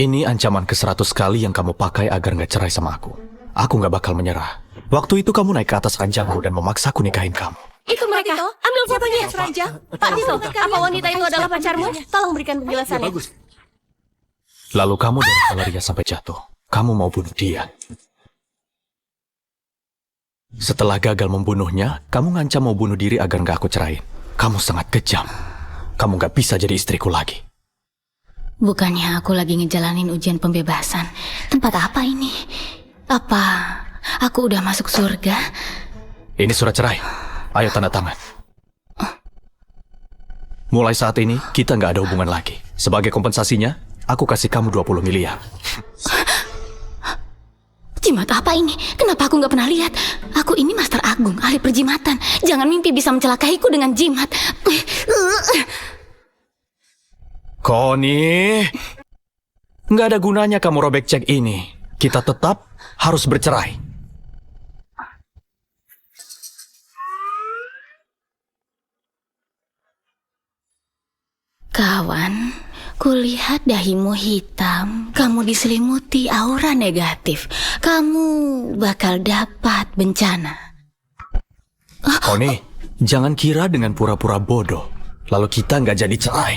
Ini ancaman ke-100 kali yang kamu pakai agar nggak cerai sama aku. Aku nggak bakal menyerah. Waktu itu kamu naik ke atas ranjangku dan memaksaku nikahin kamu. Itu mereka. Ambil fotonya. Ranjang. Pak Tito, apa wanita itu adalah pacarmu? Tolong berikan penjelasannya. Lalu kamu dorong Valeria sampai jatuh. Kamu mau bunuh dia. Setelah gagal membunuhnya, kamu ngancam mau bunuh diri agar nggak aku cerain. Kamu sangat kejam. Kamu nggak bisa jadi istriku lagi. Bukannya aku lagi ngejalanin ujian pembebasan. Tempat apa ini? Apa aku udah masuk surga? Ini surat cerai. Ayo tanda tangan. Mulai saat ini, kita nggak ada hubungan lagi. Sebagai kompensasinya, aku kasih kamu 20 miliar. Jimat apa ini? Kenapa aku nggak pernah lihat? Aku ini Master Agung, ahli perjimatan. Jangan mimpi bisa mencelakaiku dengan jimat. Connie, nggak ada gunanya kamu robek cek ini. Kita tetap harus bercerai. Kawan, kulihat dahimu hitam. Kamu diselimuti aura negatif. Kamu bakal dapat bencana. Connie, jangan kira dengan pura-pura bodoh, lalu kita nggak jadi cerai.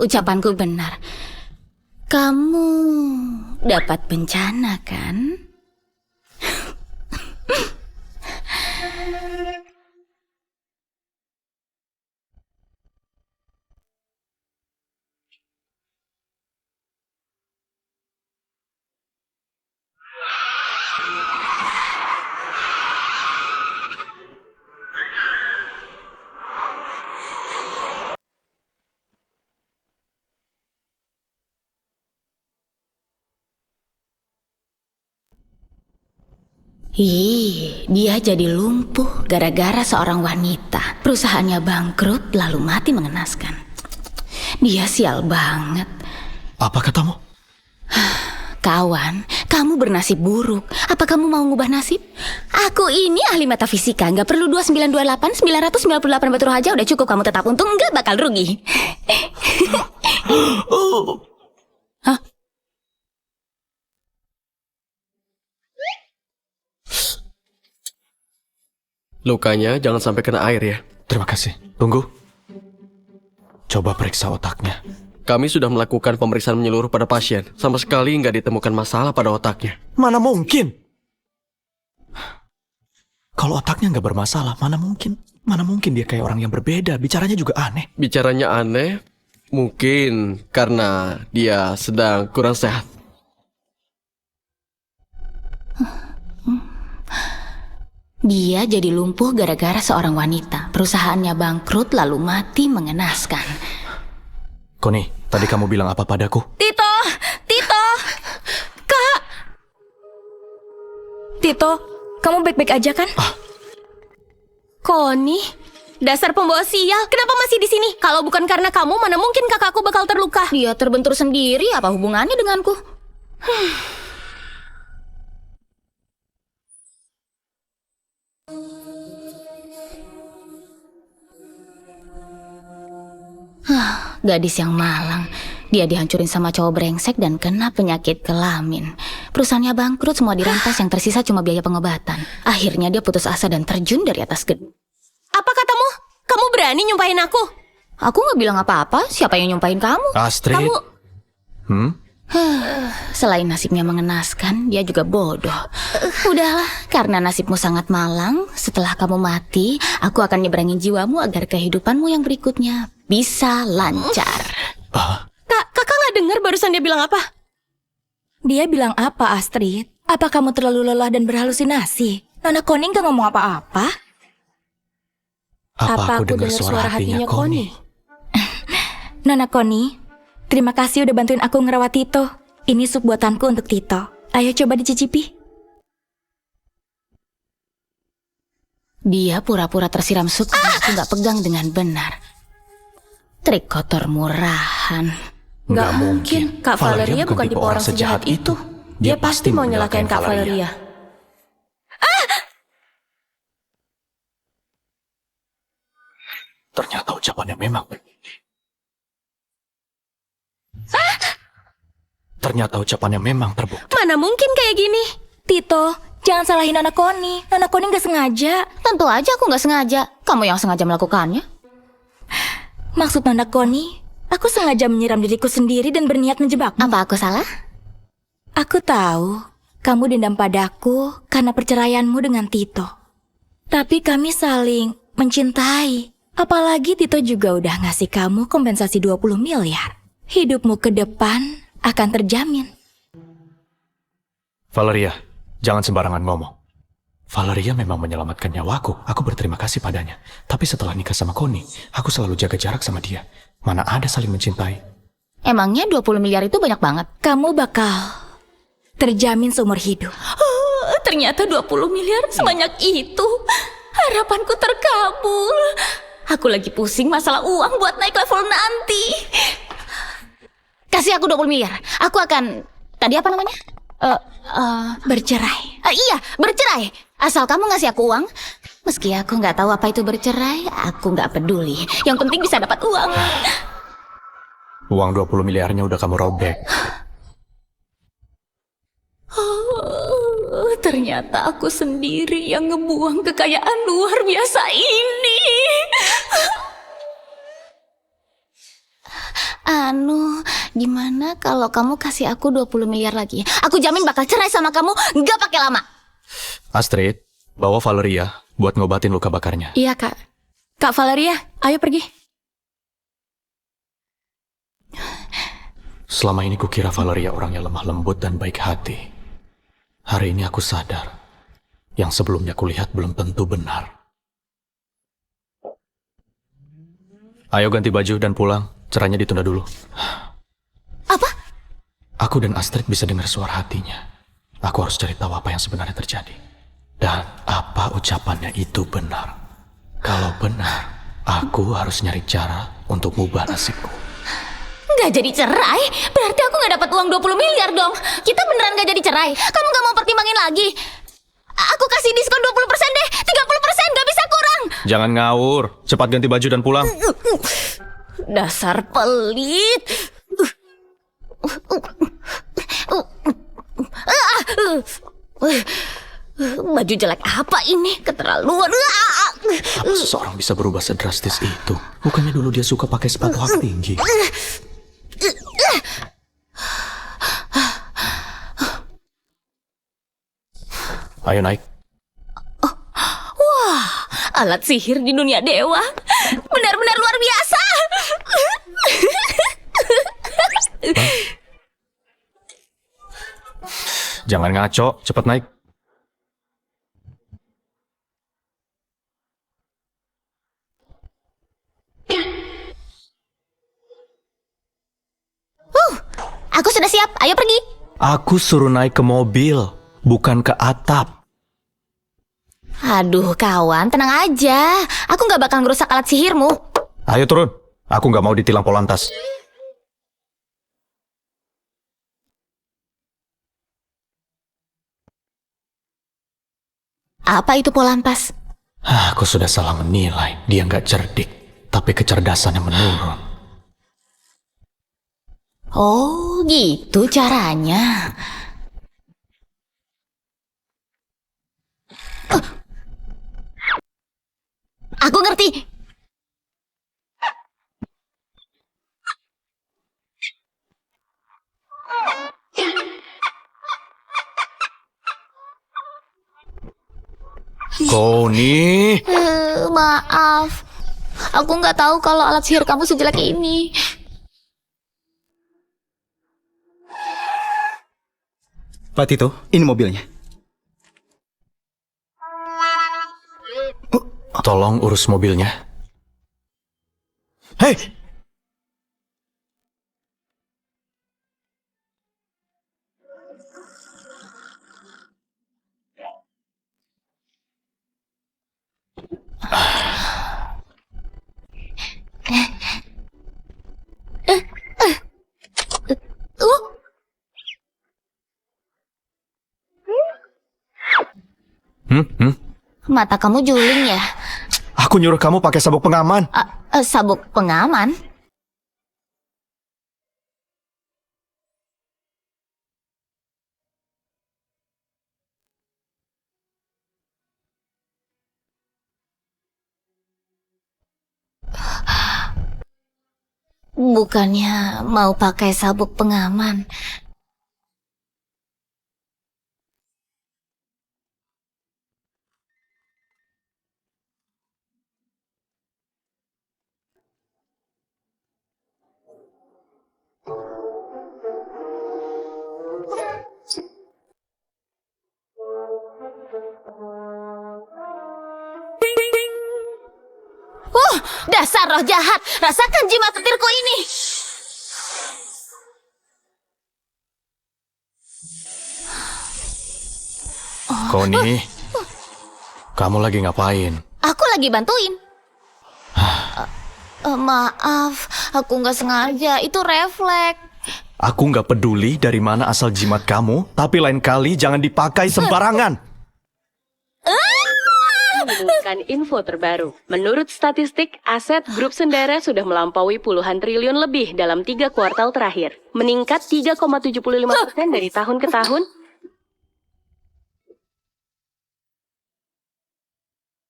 Ucapanku benar. Kamu dapat bencana, kan? Dia jadi lumpuh gara-gara seorang wanita. Perusahaannya bangkrut lalu mati mengenaskan. Dia sial banget. Apa katamu? Kawan, kamu bernasib buruk. Apa kamu mau ngubah nasib? Aku ini ahli metafisika. Nggak perlu 2928, 998 batu aja udah cukup. Kamu tetap untung, nggak bakal rugi. Hah? Lukanya jangan sampai kena air ya. Terima kasih. Tunggu. Coba periksa otaknya. Kami sudah melakukan pemeriksaan menyeluruh pada pasien. Sama sekali nggak ditemukan masalah pada otaknya. Mana mungkin? Kalau otaknya nggak bermasalah, mana mungkin? Mana mungkin dia kayak orang yang berbeda? Bicaranya juga aneh. Bicaranya aneh, mungkin karena dia sedang kurang sehat. Dia jadi lumpuh gara-gara seorang wanita. Perusahaannya bangkrut lalu mati mengenaskan. Connie, tadi kamu bilang apa padaku? Tito! Kak! Tito, kamu baik-baik aja kan? Connie, dasar pembawa sial. Kenapa masih di sini? Kalau bukan karena kamu, mana mungkin kakakku bakal terluka? Dia terbentur sendiri, apa hubungannya denganku? Gadis yang malang. Dia dihancurin sama cowok brengsek dan kena penyakit kelamin. Perusahaannya bangkrut, semua dirampas, yang tersisa cuma biaya pengobatan. Akhirnya dia putus asa dan terjun dari atas gedung. Apa katamu? Kamu berani nyumpahin aku? Aku nggak bilang apa-apa. Siapa yang nyumpahin kamu? Astrid. Kamu... Selain nasibnya mengenaskan, dia juga bodoh. Udahlah, karena nasibmu sangat malang, setelah kamu mati, aku akan nyeberangin jiwamu agar kehidupanmu yang berikutnya bisa lancar. Kakak nggak dengar barusan dia bilang apa? Dia bilang apa, Astrid? Apa kamu terlalu lelah dan berhalusinasi? Nona Connie nggak ngomong apa-apa? Apa aku dengar suara hatinya Connie? Nona Connie, terima kasih udah bantuin aku ngerawat Tito. Ini sup buatanku untuk Tito. Ayo coba dicicipi. Dia pura-pura tersiram sup karena aku nggak pegang dengan benar. Trik kotor murahan. Nggak mungkin. Kak Valeria bukan tipe orang sejahat itu. Dia pasti mau nyelakain Kak Valeria. Ternyata ucapannya memang berbeda. Ternyata ucapannya memang terbukti. Mana mungkin kayak gini? Tito, jangan salahin Nona Connie. Nona Connie nggak sengaja. Tentu aja aku nggak sengaja. Kamu yang sengaja melakukannya. Maksud Nona Connie, aku sengaja menyiram diriku sendiri dan berniat menjebakmu. Apa aku salah? Aku tahu, kamu dendam padaku karena perceraianmu dengan Tito. Tapi kami saling mencintai. Apalagi Tito juga udah ngasih kamu kompensasi 20 miliar. Hidupmu ke depan akan terjamin. Valeria, jangan sembarangan ngomong. Valeria memang menyelamatkan nyawaku. Aku berterima kasih padanya. Tapi setelah nikah sama Connie, aku selalu jaga jarak sama dia. Mana ada saling mencintai. Emangnya 20 miliar itu banyak banget? Kamu bakal terjamin seumur hidup. Ternyata 20 miliar sebanyak itu. Harapanku terkabul. Aku lagi pusing masalah uang buat naik level nanti. Kasih aku 20 miliar. Aku akan... Tadi apa namanya? Bercerai. Iya, bercerai. Asal kamu ngasih aku uang. Meski aku nggak tahu apa itu bercerai, aku nggak peduli. Yang penting bisa dapat uang. Uang 20 miliarnya udah kamu robek. Ternyata aku sendiri yang ngebuang kekayaan luar biasa ini. Gimana kalau kamu kasih aku 20 miliar lagi? Aku jamin bakal cerai sama kamu, nggak pakai lama. Astrid, bawa Valeria buat ngobatin luka bakarnya. Iya, Kak. Kak Valeria, ayo pergi. Selama ini kukira Valeria orangnya lemah lembut dan baik hati. Hari ini aku sadar, yang sebelumnya kulihat belum tentu benar. Ayo ganti baju dan pulang, cerainya ditunda dulu. Apa? Aku dan Astrid bisa dengar suara hatinya. Aku harus cari tahu apa yang sebenarnya terjadi. Dan apa ucapannya itu benar. Kalau benar, aku harus nyari cara untuk mengubah nasibku. Nggak jadi cerai? Berarti aku nggak dapat uang 20 miliar dong. Kita beneran nggak jadi cerai? Kamu nggak mau pertimbangin lagi? Aku kasih diskon 20% deh. 30%, nggak bisa kurang. Jangan ngawur, cepat ganti baju dan pulang. Dasar pelit. Baju jelek apa ini? Keterlaluan. Apa seseorang bisa berubah sedrastis itu? Bukannya dulu dia suka pakai sepatu hak tinggi. Ayo naik. Wah, alat sihir di dunia dewa. Benar-benar luar biasa. Jangan ngaco, cepat naik. Aku sudah siap, ayo pergi. Aku suruh naik ke mobil, bukan ke atap. Aduh kawan, tenang aja. Aku gak bakal ngerusak alat sihirmu. Ayo turun, aku nggak mau ditilang Polantas. Apa itu Polantas? Aku sudah salah menilai, dia nggak cerdik, tapi kecerdasannya menurun. Oh gitu caranya. Aku ngerti. Connie. Maaf. Aku nggak tahu kalau alat sihir kamu sejelek ini. Pak Tito, ini mobilnya. Tolong urus mobilnya. Hei! Mata kamu juling ya? Aku nyuruh kamu pakai sabuk pengaman. Sabuk pengaman? Bukannya mau pakai sabuk pengaman. Dasar roh jahat, rasakan jimat petirku ini. Connie, kamu lagi ngapain? Aku lagi bantuin. Maaf, aku nggak sengaja. Itu refleks. Aku nggak peduli dari mana asal jimat kamu, tapi lain kali jangan dipakai sembarangan. Menemukan info terbaru. Menurut statistik, aset grup Sendara sudah melampaui puluhan triliun lebih dalam 3 kuartal terakhir. Meningkat 3,75% dari tahun ke tahun.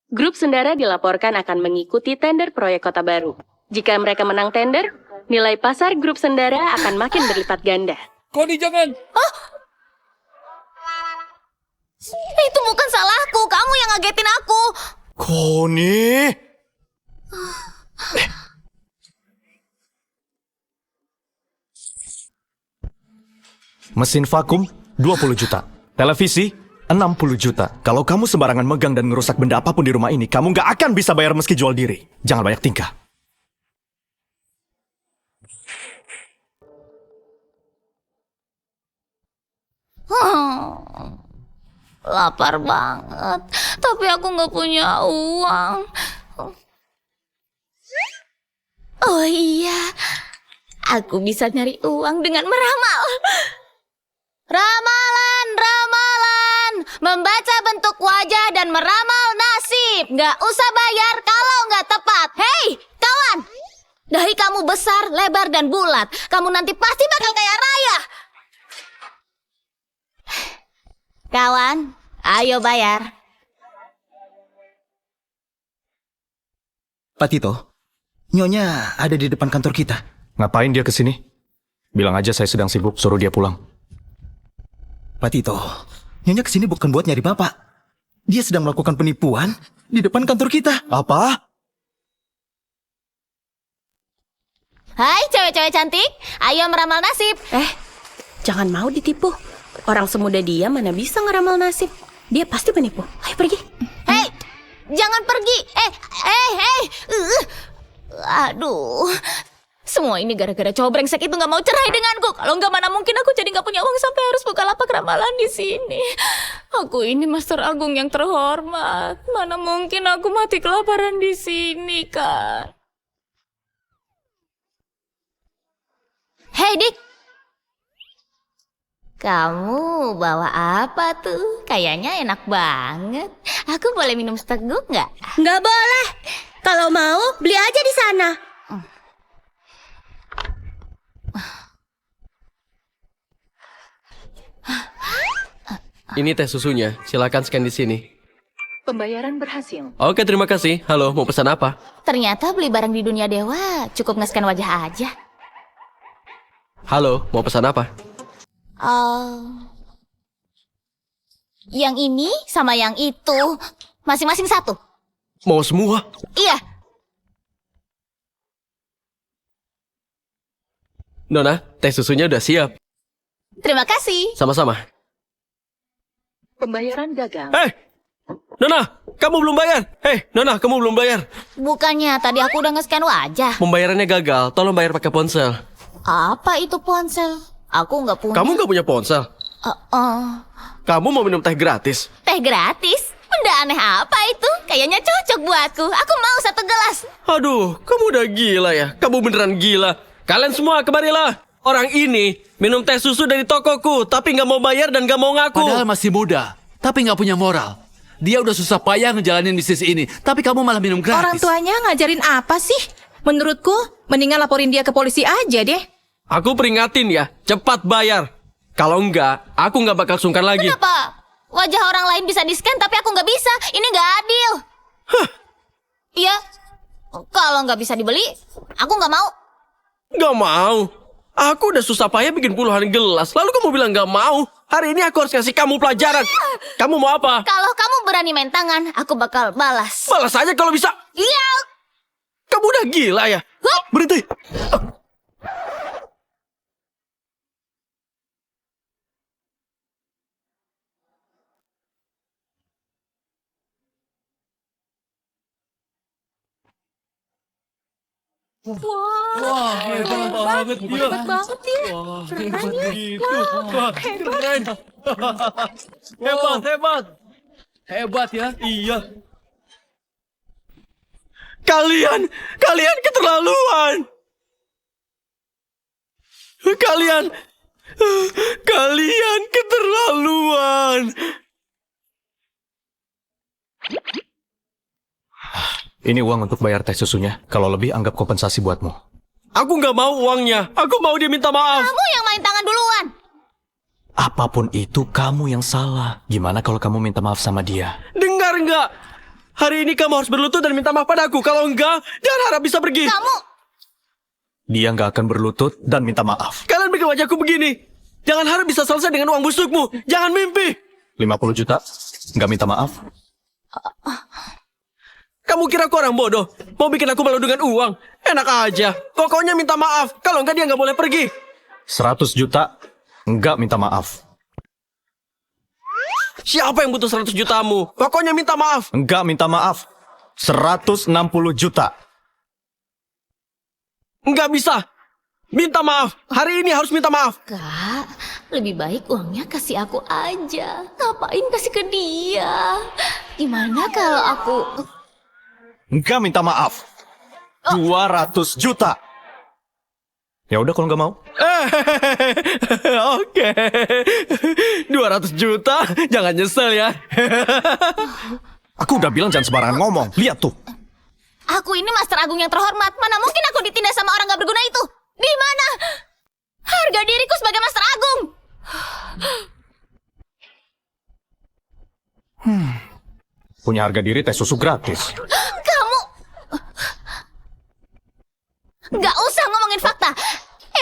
Grup Sendara dilaporkan akan mengikuti tender proyek kota baru. Jika mereka menang tender, nilai pasar grup Sendara akan makin berlipat ganda. Connie, jangan! Itu bukan salahku, kamu yang ngagetin aku. Connie! Mesin vakum 20 juta. Televisi 60 juta. Kalau kamu sembarangan megang dan ngerusak benda apapun di rumah ini, kamu nggak akan bisa bayar meski jual diri. Jangan banyak tingkah. Lapar banget, tapi aku nggak punya uang. Oh iya, aku bisa nyari uang dengan meramal. Ramalan, ramalan, membaca bentuk wajah dan meramal nasib. Nggak usah bayar kalau nggak tepat. Hei, kawan, dahi kamu besar, lebar, dan bulat. Kamu nanti pasti bakal kaya raya. Kawan, ayo bayar. Pak Tito, Nyonya ada di depan kantor kita. Ngapain dia kesini? Bilang aja saya sedang sibuk, suruh dia pulang. Pak Tito, Nyonya kesini bukan buat nyari Bapak. Dia sedang melakukan penipuan di depan kantor kita. Apa? Hai cewek-cewek cantik, ayo meramal nasib. Jangan mau ditipu. Orang semuda dia mana bisa ngeramal nasib. Dia pasti penipu. Ayo pergi. Hei, jangan pergi. Aduh, semua ini gara-gara cowok brengsek itu nggak mau cerai denganku. Kalau nggak, mana mungkin aku jadi nggak punya uang sampai harus buka lapak ramalan di sini. Aku ini Master Agung yang terhormat. Mana mungkin aku mati kelaparan di sini, kan? Hei, Dik. Kamu bawa apa tuh? Kayaknya enak banget. Aku boleh minum seteguk nggak? Nggak boleh. Kalau mau, beli aja di sana. Ini teh susunya, silakan scan di sini. Pembayaran berhasil. Oke, terima kasih. Halo, mau pesan apa? Ternyata beli barang di dunia dewa cukup nge-scan wajah aja. Halo, mau pesan apa? Yang ini sama yang itu masing-masing satu. Mau semua? Iya. Nona, teh susunya udah siap. Terima kasih. Sama-sama. Pembayaran gagal. Nona, kamu belum bayar. Nona, kamu belum bayar. Bukannya tadi aku udah nge-scan wajah. Pembayarannya gagal, tolong bayar pakai ponsel. Apa itu ponsel? Aku nggak punya. Kamu nggak punya ponsel? Kamu mau minum teh gratis? Teh gratis? Benda aneh apa itu? Kayaknya cocok buatku. Aku mau satu gelas. Aduh, kamu udah gila ya. Kamu beneran gila. Kalian semua kemarilah. Orang ini minum teh susu dari tokoku, tapi nggak mau bayar dan nggak mau ngaku. Padahal masih muda, tapi nggak punya moral. dia udah susah payah ngejalanin bisnis ini, tapi kamu malah minum Orang gratis. tuanya ngajarin apa sih? Menurutku, mendingan laporin dia ke polisi aja deh. Aku peringatin ya, cepat bayar. Kalau enggak, aku nggak bakal sungkan lagi. Kenapa? Wajah orang lain bisa di-scan tapi aku nggak bisa. Ini nggak adil. Iya. Kalau nggak bisa dibeli, aku nggak mau. Nggak mau. Aku udah susah payah bikin puluhan gelas, lalu kamu bilang nggak mau. Hari ini aku harus kasih kamu pelajaran. Kamu mau apa? Kalau kamu berani main tangan, aku bakal balas. Balas aja kalau bisa. Iya. Kamu udah gila ya? Berhenti. Wah, hebat banget dia. Hebat banget dia. Wah, hebat gitu. Wah, keren. Hebat. Hebat ya. Iya. Kalian keterlaluan. Kalian keterlaluan. Ini uang untuk bayar teh susunya. Kalau lebih, anggap kompensasi buatmu. Aku nggak mau uangnya. Aku mau dia minta maaf. Kamu yang main tangan duluan. Apapun itu, kamu yang salah. Gimana kalau kamu minta maaf sama dia? Dengar nggak? Hari ini kamu harus berlutut dan minta maaf padaku. Kalau enggak, jangan harap bisa pergi. Kamu. Dia nggak akan berlutut dan minta maaf. Kalian bikin wajahku begini. Jangan harap bisa selesai dengan uang busukmu. Jangan mimpi. 50 juta? Nggak minta maaf? Kamu kira aku orang bodoh? Mau bikin aku malu dengan uang? Enak aja. Pokoknya minta maaf. Kalau enggak dia nggak boleh pergi. 100 juta? Nggak minta maaf. Siapa yang butuh 100 jutamu? Pokoknya minta maaf. Nggak minta maaf. 160 juta. Nggak bisa. Minta maaf. Hari ini harus minta maaf. Kak, lebih baik uangnya kasih aku aja. Ngapain kasih ke dia? Gimana kalau aku... Nggak minta maaf. 200 juta. Ya udah kalau nggak mau. Oke. 200 juta. Jangan nyesel ya. Aku udah bilang jangan sembarangan ngomong. Lihat tuh. Aku ini Master Agung yang terhormat. Mana mungkin aku ditindas sama orang gak berguna itu? Di mana harga diriku sebagai Master Agung? Punya harga diri teh susu gratis. Kamu gak usah ngomongin fakta.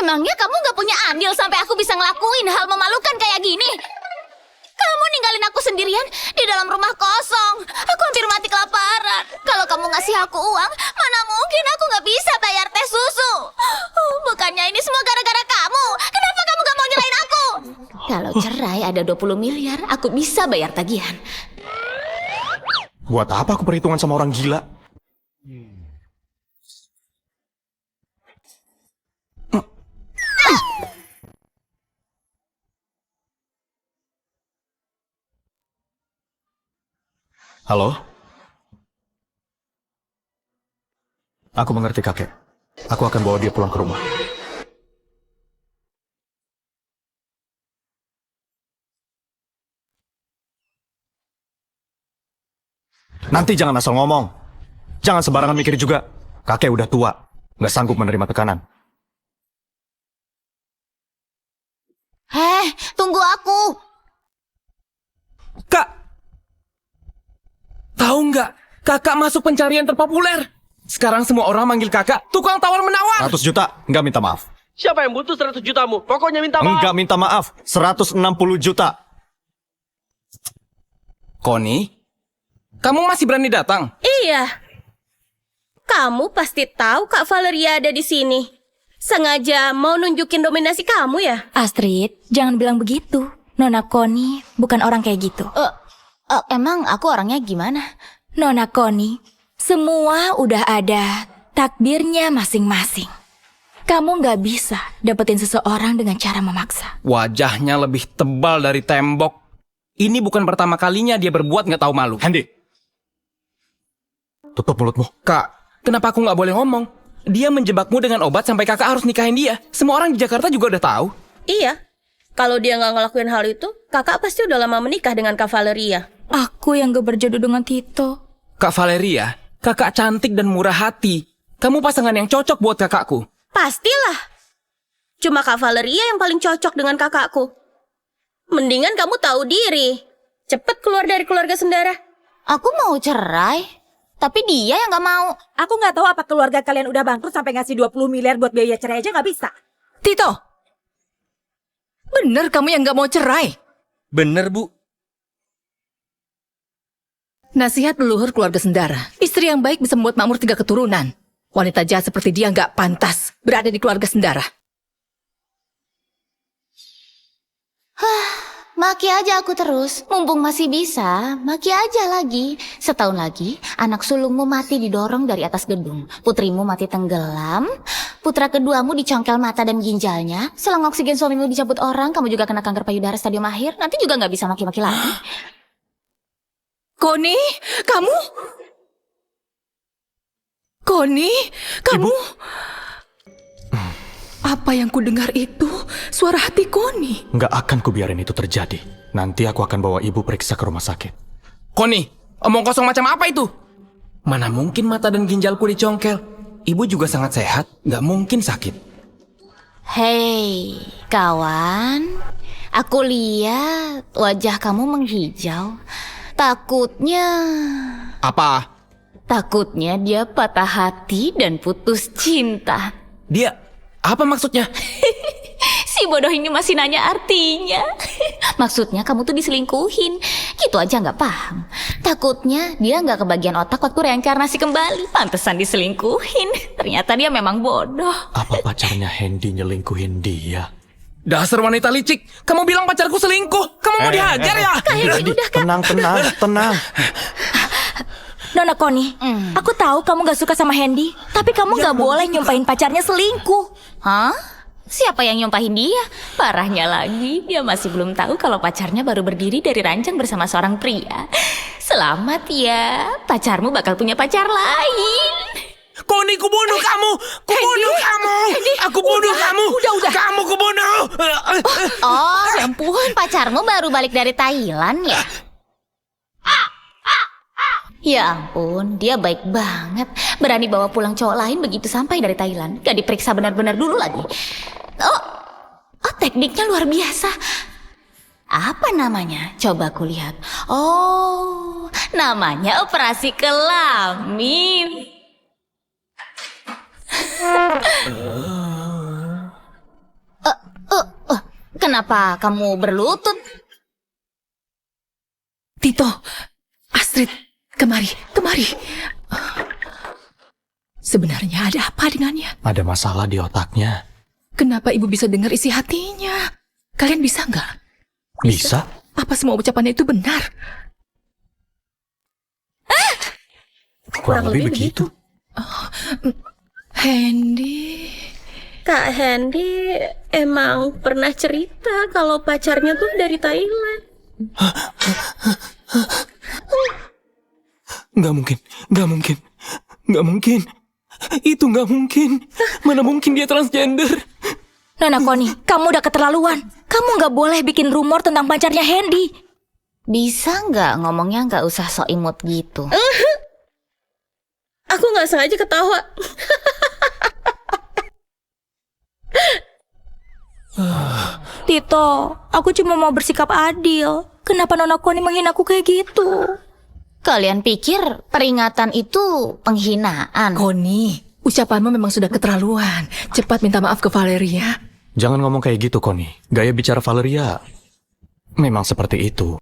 Emangnya kamu gak punya andil sampai aku bisa ngelakuin hal memalukan kayak gini? Kamu ninggalin aku sendirian di dalam rumah kosong. Aku hampir mati kelaparan. Kalau kamu ngasih aku uang, mana mungkin aku gak bisa bayar teh susu. Bukannya ini semua gara-gara kamu. Kenapa kamu gak mau nyerahin aku? Kalau cerai ada 20 miliar, aku bisa bayar tagihan. Buat apa aku perhitungan sama orang gila? Halo? Aku mengerti kakek. Aku akan bawa dia pulang ke rumah. Nanti jangan asal ngomong. Jangan sembarangan mikir juga. Kakek udah tua. Nggak sanggup menerima tekanan. Tunggu aku. Kak. Tahu nggak? Kakak masuk pencarian terpopuler. Sekarang semua orang manggil kakak tukang tawar-menawar. 100 juta, nggak minta maaf. Siapa yang butuh 100 jutamu? Pokoknya minta maaf. Nggak minta maaf. 160 juta. Connie, kamu masih berani datang? Iya. Kamu pasti tahu Kak Valeria ada di sini. Sengaja mau nunjukin dominasi kamu ya? Astrid, jangan bilang begitu. Nona Connie bukan orang kayak gitu. Emang aku orangnya gimana? Nona Connie, semua udah ada takdirnya masing-masing. Kamu nggak bisa dapetin seseorang dengan cara memaksa. Wajahnya lebih tebal dari tembok. Ini bukan pertama kalinya dia berbuat nggak tahu malu. Handy, tutup mulutmu. Kak, kenapa aku nggak boleh ngomong? Dia menjebakmu dengan obat sampai kakak harus nikahin dia. Semua orang di Jakarta juga udah tahu. Iya. Kalau dia nggak ngelakuin hal itu, kakak pasti udah lama menikah dengan Kak Valeria. Aku yang gak berjodoh dengan Tito. Kak Valeria, kakak cantik dan murah hati. Kamu pasangan yang cocok buat kakakku. Pastilah. Cuma Kak Valeria yang paling cocok dengan kakakku. Mendingan kamu tahu diri. Cepet keluar dari keluarga Sendara. Aku mau cerai, tapi dia yang gak mau. Aku nggak tahu apa keluarga kalian udah bangkrut sampai ngasih 20 miliar buat biaya cerai aja nggak bisa. Tito, bener kamu yang gak mau cerai? Bener, Bu. Nasihat leluhur keluarga Sendara. Istri yang baik bisa membuat makmur 3 keturunan. Wanita jahat seperti dia gak pantas berada di keluarga Sendara. Maki aja aku terus, mumpung masih bisa, maki aja lagi. Setahun lagi, anak sulungmu mati didorong dari atas gedung. Putrimu mati tenggelam, putra keduamu dicongkel mata dan ginjalnya. Selang oksigen suamimu dicabut orang, kamu juga kena kanker payudara stadium akhir. Nanti juga nggak bisa maki-maki lagi. Koni, kamu? Koni, kamu? Apa yang ku dengar itu? Suara hati Koni. Nggak akan kubiarin itu terjadi. Nanti aku akan bawa ibu periksa ke rumah sakit. Koni, omong kosong macam apa itu? Mana mungkin mata dan ginjalku dicongkel? Ibu juga sangat sehat, nggak mungkin sakit. Hei, kawan. Aku lihat wajah kamu menghijau. Takutnya... Apa? Takutnya dia patah hati dan putus cinta. Dia... Apa maksudnya? Si bodoh ini masih nanya artinya. Maksudnya kamu tuh diselingkuhin. Gitu aja nggak paham. Takutnya dia nggak kebagian otak waktu reinkarnasi kembali. Pantesan diselingkuhin. Ternyata dia memang bodoh. Apa pacarnya Hendy nyelingkuhin dia? Dasar wanita licik. Kamu bilang pacarku selingkuh. Kamu mau dihajar ya? Tenang. Nona Koni, aku tahu kamu gak suka sama Hendy, tapi kamu gak boleh nyumpahin pacarnya selingkuh. Hah? Siapa yang nyumpahin dia? Parahnya lagi, dia masih belum tahu kalau pacarnya baru berdiri dari ranjang bersama seorang pria. Selamat ya, pacarmu bakal punya pacar lain. Koni, ku bunuh kamu! Ku bunuh kamu! Aku bunuh kamu! Udah. Kamu ku bunuh! Oh, ya ampun, pacarmu baru balik dari Thailand ya? Ya ampun, dia baik banget. Berani bawa pulang cowok lain begitu sampai dari Thailand. Gak diperiksa benar-benar dulu lagi. Oh, tekniknya luar biasa. Apa namanya? Coba aku lihat. Oh, namanya operasi kelamin. Kenapa kamu berlutut? Tito, Astrid, kemari. Sebenarnya ada apa dengannya? Ada masalah di otaknya. Kenapa ibu bisa dengar isi hatinya? Kalian bisa nggak? Bisa? Apa semua ucapannya itu benar? Kurang lebih begitu. Hendy... Kak Hendy emang pernah cerita kalau pacarnya tuh dari Thailand. Nggak mungkin. Itu nggak mungkin. Mana mungkin dia transgender? Nona Koni, kamu udah keterlaluan. Kamu gak boleh bikin rumor tentang pacarnya Hendy. Bisa nggak ngomongnya nggak usah sok imut gitu? Aku nggak sengaja ketawa. Tito, aku cuma mau bersikap adil. Kenapa Nona Koni menghina aku kayak gitu? Kalian pikir peringatan itu penghinaan? Koni, ucapanmu memang sudah keterlaluan. Cepat minta maaf ke Valeria. Jangan ngomong kayak gitu, Koni. Gaya bicara Valeria memang seperti itu.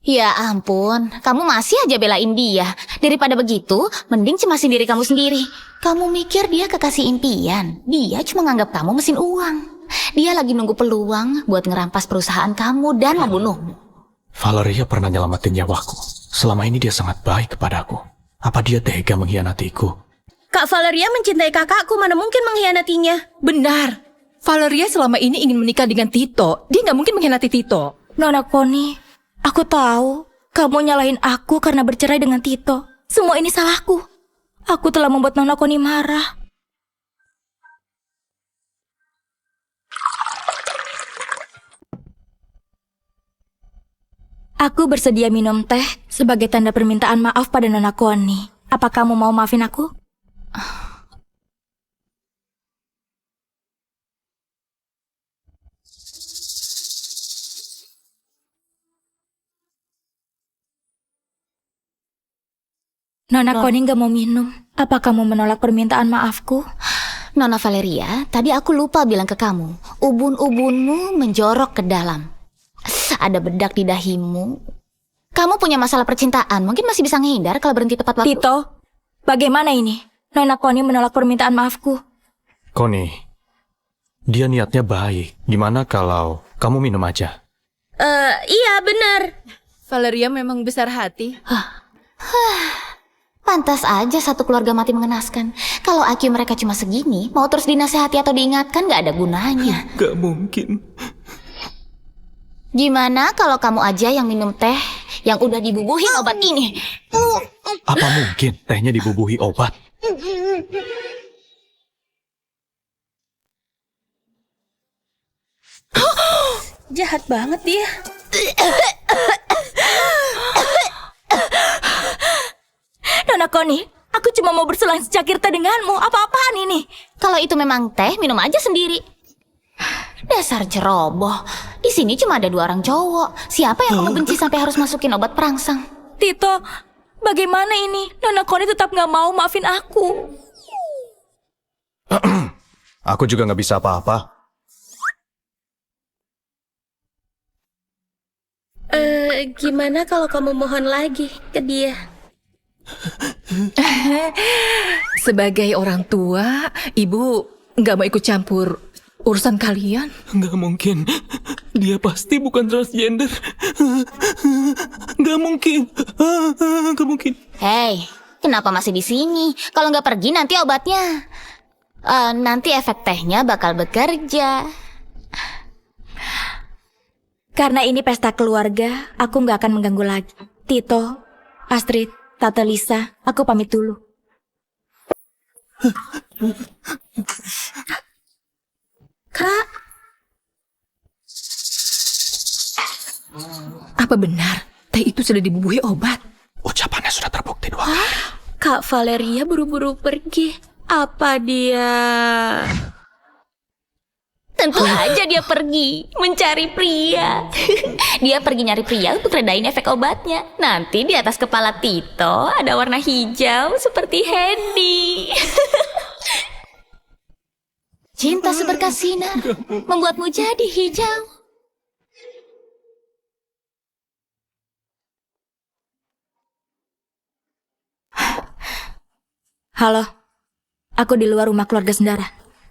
Ya ampun, kamu masih aja belain dia. Daripada begitu, mending cemasin diri kamu sendiri. Kamu mikir dia kekasih impian. Dia cuma nganggap kamu mesin uang. Dia lagi nunggu peluang buat ngerampas perusahaan kamu dan membunuhmu. Valeria pernah nyelamatin nyawaku. Selama ini dia sangat baik kepadaku. Apa dia tega mengkhianatiku? Kak Valeria mencintai kakakku, mana mungkin mengkhianatinya? Benar. Valeria selama ini ingin menikah dengan Tito. Dia nggak mungkin mengkhianati Tito. Nona Koni, aku tahu kamu nyalahin aku karena bercerai dengan Tito. Semua ini salahku. Aku telah membuat Nona Koni marah. Aku bersedia minum teh sebagai tanda permintaan maaf pada Nona Connie. Apa kamu mau maafin aku? Nona Connie gak mau minum. Apa kamu menolak permintaan maafku? Nona Valeria, tadi aku lupa bilang ke kamu. Ubun-ubunmu menjorok ke dalam. Ada bedak di dahimu. Kamu punya masalah percintaan, mungkin masih bisa ngehindar kalau berhenti tepat waktu. Tito, bagaimana ini? Nona Connie menolak permintaan maafku. Connie, dia niatnya baik. Gimana kalau kamu minum aja? Iya benar. Valeria memang besar hati. Pantas aja satu keluarga mati mengenaskan. Kalau IQ mereka cuma segini, mau terus dinasehati atau diingatkan gak ada gunanya. Gak mungkin. Gimana kalau kamu aja yang minum teh yang udah dibubuhin obat ini? Apa mungkin tehnya dibubuhi obat? Jahat banget dia. Nona Connie, aku cuma mau berselang secakir teh denganmu. Apa-apaan ini? Kalau itu memang teh, minum aja sendiri. Dasar ceroboh. Di sini cuma ada 2 orang cowok. Siapa yang kamu benci sampai harus masukin obat perangsang? Tito, bagaimana ini? Nona Connie tetap gak mau maafin aku. Aku juga nggak bisa apa-apa. Gimana kalau kamu mohon lagi ke dia? Sebagai orang tua, ibu nggak mau ikut campur urusan kalian. Nggak mungkin. Dia pasti bukan transgender. Nggak mungkin. Nggak mungkin. Hei, kenapa masih di sini? Kalau nggak pergi nanti obatnya. Nanti efek tehnya bakal bekerja. Karena ini pesta keluarga, aku gak akan mengganggu lagi. Tito, Astrid, Tante Lisa, aku pamit dulu. Kak, Apa benar teh itu sudah dibubuhi obat? Ucapannya sudah terbukti 2 kali. Kak Valeria buru-buru pergi. Apa dia... Tentu aja dia pergi mencari pria. Dia pergi nyari pria untuk redain efek obatnya. Nanti di atas kepala Tito ada warna hijau seperti Hendy. Cinta seberkas sinar membuatmu jadi hijau. Halo, aku di luar rumah keluarga Sendara.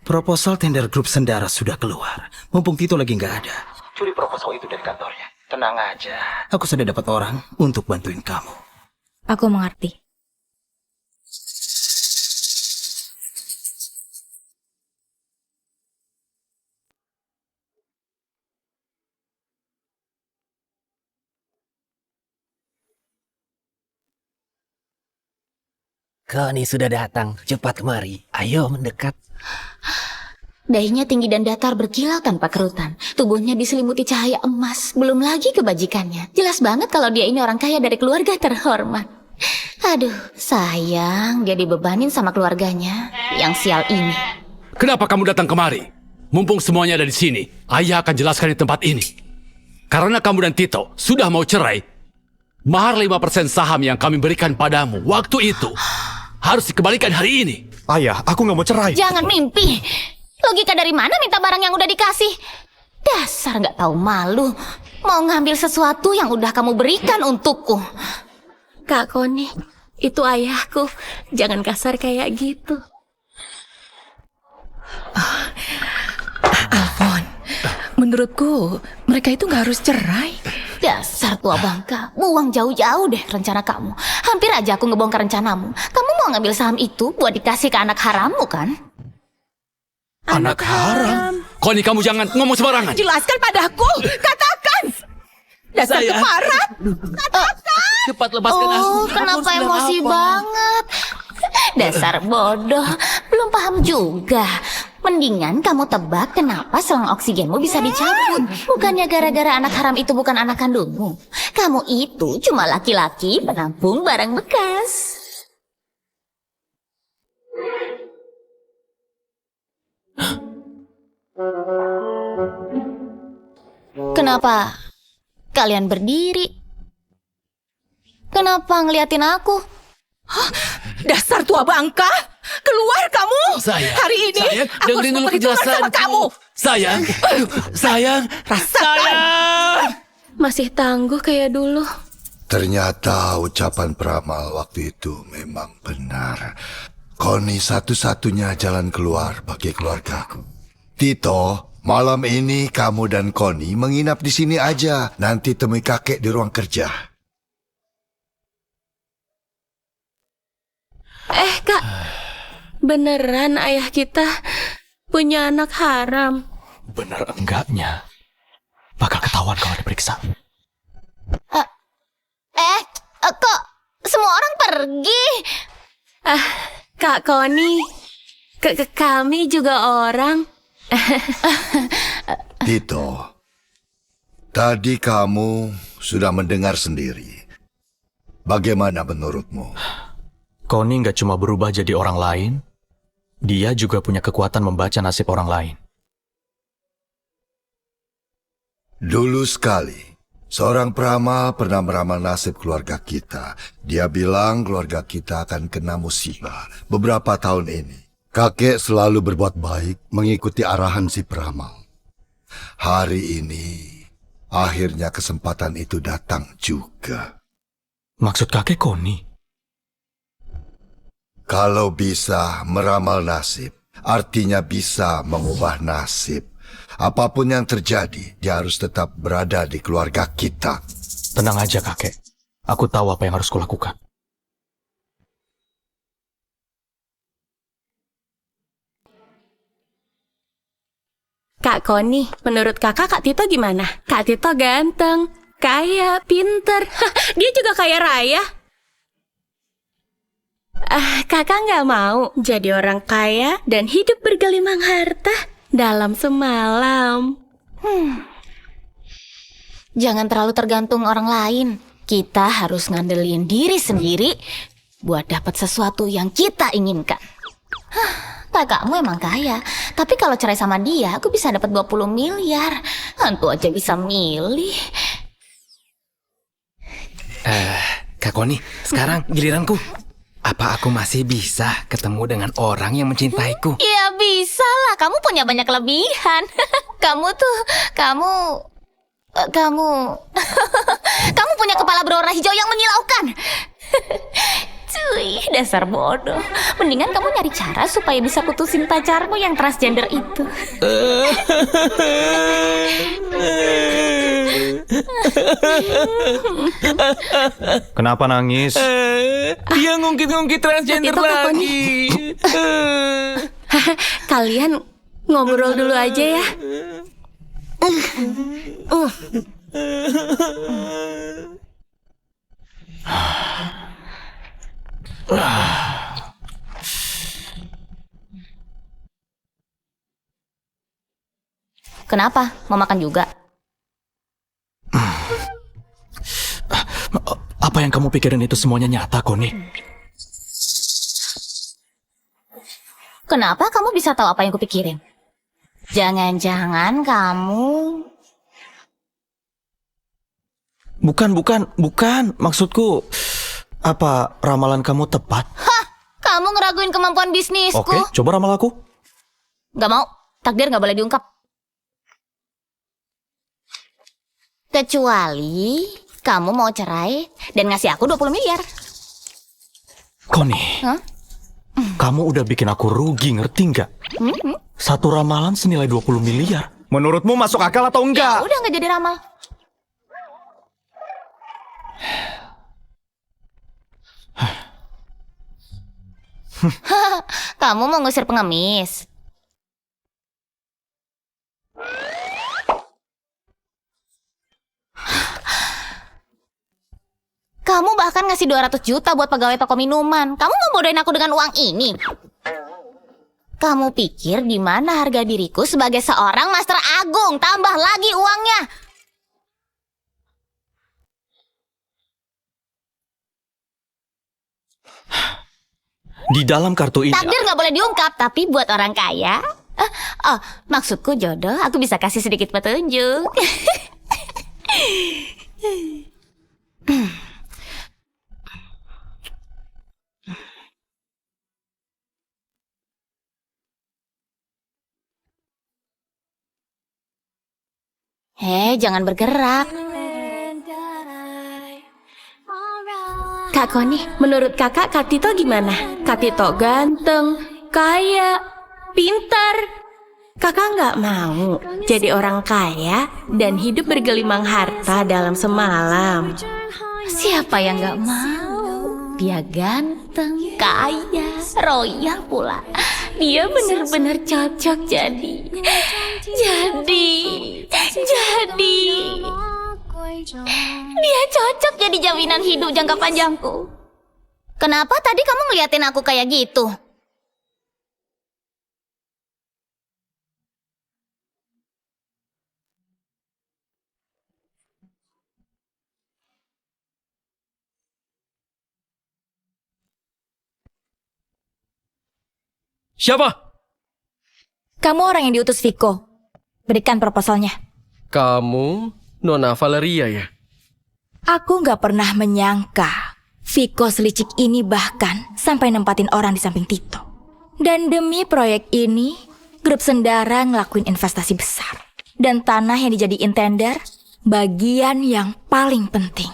Proposal tender grup Sendara sudah keluar. Mumpung Tito lagi nggak ada. Curi proposal itu dari kantornya. Tenang aja. Aku sudah dapat orang untuk bantuin kamu. Aku mengerti. Connie sudah datang. Cepat kemari. Ayo mendekat. Dahinya tinggi dan datar berkilau tanpa kerutan. Tubuhnya diselimuti cahaya emas. Belum lagi kebajikannya. Jelas banget kalau dia ini orang kaya dari keluarga terhormat. Aduh, sayang. Dia dibebanin sama keluarganya. Yang sial ini. Kenapa kamu datang kemari? Mumpung semuanya ada di sini, ayah akan jelaskan di tempat ini. Karena kamu dan Tito sudah mau cerai, mahar 5% saham yang kami berikan padamu waktu itu harus dikembalikan hari ini. Ayah, aku nggak mau cerai. Jangan mimpi. Logika dari mana minta barang yang udah dikasih? Dasar nggak tahu malu. Mau ngambil sesuatu yang udah kamu berikan untukku. Kak Connie, itu ayahku. Jangan kasar kayak gitu. Alfon, menurutku mereka itu nggak harus cerai. Dasar tua bangka, buang jauh-jauh deh rencana kamu. Hampir aja aku ngebongkar rencanamu. Kamu mau ngambil saham itu buat dikasih ke anak harammu kan? Anak haram? Connie, kamu jangan ngomong sembarangan. Jelaskan padaku, katakan. Dasar keparat. Cepat lepaskan aku. Oh, kenapa emosi banget? Dasar bodoh, belum paham juga. Mendingan kamu tebak kenapa selang oksigenmu bisa dicabut. Bukannya gara-gara anak haram itu bukan anak kandungmu. Kamu itu cuma laki-laki penampung barang bekas. Kenapa kalian berdiri? Kenapa ngeliatin aku? Dasar tua bangka! Keluar kamu! Sayang, Hari ini sayang, aku dengerin harus dulu memperhitungan sama penjelasanku. kamu! Sayang, sayang, sayang. Masih tangguh kayak dulu. Ternyata ucapan peramal waktu itu memang benar. Connie satu-satunya jalan keluar bagi keluargaku. Tito, malam ini kamu dan Connie menginap di sini aja. Nanti temui kakek di ruang kerja. Kak, beneran ayah kita punya anak haram? Bener enggaknya? Bakal ketahuan kalau diperiksa. Kok semua orang pergi? Kak Connie, kami juga orang. Tito, tadi kamu sudah mendengar sendiri. Bagaimana menurutmu? Connie nggak cuma berubah jadi orang lain, dia juga punya kekuatan membaca nasib orang lain. Dulu sekali, seorang peramal pernah meramal nasib keluarga kita. Dia bilang keluarga kita akan kena musibah beberapa tahun ini. Kakek selalu berbuat baik mengikuti arahan si peramal. Hari ini, akhirnya kesempatan itu datang juga. Maksud kakek Connie? Kalau bisa meramal nasib, artinya bisa mengubah nasib. Apapun yang terjadi, dia harus tetap berada di keluarga kita. Tenang aja kakek, aku tahu apa yang harus kulakukan. Kak Connie, menurut kakak Kak Tito gimana? Kak Tito ganteng, kaya, pinter. Dia juga kaya raya. Kakak nggak mau jadi orang kaya dan hidup bergelimang harta dalam semalam. Jangan terlalu tergantung orang lain. Kita harus ngandelin diri sendiri buat dapat sesuatu yang kita inginkan. Kakakmu emang kaya, tapi kalau cerai sama dia, aku bisa dapat 20 miliar. Hantu aja bisa milih. Kak Connie, sekarang giliranku. Apa aku masih bisa ketemu dengan orang yang mencintaiku? Ya bisa lah, kamu punya banyak kelebihan. Kamu kamu punya kepala berwarna hijau yang menyilaukan. Cuy, dasar bodoh. Mendingan kamu nyari cara supaya bisa putusin pacarmu yang transgender itu. Kenapa nangis? Dia ngungkit-ngungkit transgender Itu, Kak lagi. Kalian ngobrol dulu aja ya. Kenapa? Mau makan juga? Apa yang kamu pikirin itu semuanya nyata, Connie? Kenapa kamu bisa tahu apa yang kupikirin? Jangan-jangan kamu... Bukan. Maksudku, apa ramalan kamu tepat? Hah! Kamu ngeraguin kemampuan bisnisku. Oke, coba ramal aku. Gak mau. Takdir gak boleh diungkap. Kecuali kamu mau cerai dan ngasih aku 20 miliar. Connie, Hah? kamu udah bikin aku rugi, ngerti nggak? Satu ramalan senilai 20 miliar. Menurutmu masuk akal atau Ya enggak? udah nggak jadi ramal. Kamu mau ngusir pengemis? Kamu bahkan ngasih 200 juta buat pegawai toko minuman. Kamu mau bodohin aku dengan uang ini? Kamu pikir di mana harga diriku sebagai seorang master agung? Tambah lagi uangnya. Di dalam kartu ini... Takdir nggak boleh diungkap, tapi buat orang kaya... Oh, maksudku jodoh, aku bisa kasih sedikit petunjuk. Jangan bergerak. Kak Koni, menurut kakak Kak Tito gimana? Kak Tito ganteng, kaya, pintar. Kakak nggak mau jadi orang kaya dan hidup bergelimang harta dalam semalam. Siapa yang nggak mau? Dia ganteng, kaya, royal pula. Dia benar-benar cocok jadi. Dia cocok jadi jaminan hidup jangka panjangku. Kenapa tadi kamu ngeliatin aku kayak gitu? Siapa? Kamu orang yang diutus Viko. Berikan proposalnya. Kamu Nona Valeria ya? Aku nggak pernah menyangka Viko selicik ini bahkan sampai nempatin orang di samping Tito. Dan demi proyek ini, grup Sendara ngelakuin investasi besar. Dan tanah yang dijadiin tender, bagian yang paling penting.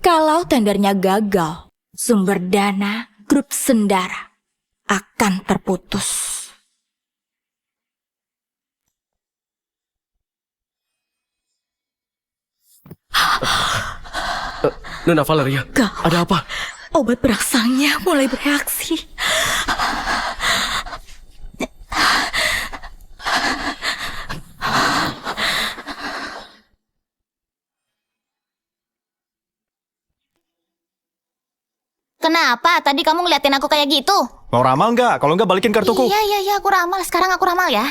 Kalau tendernya gagal, sumber dana grup Sendara akan terputus. Nona Valeria, ada apa? Obat perangsangnya mulai bereaksi. Kenapa tadi kamu ngeliatin aku kayak gitu? Mau ramal nggak? Kalau nggak balikin kartuku. Iya, aku ramal. Sekarang aku ramal ya.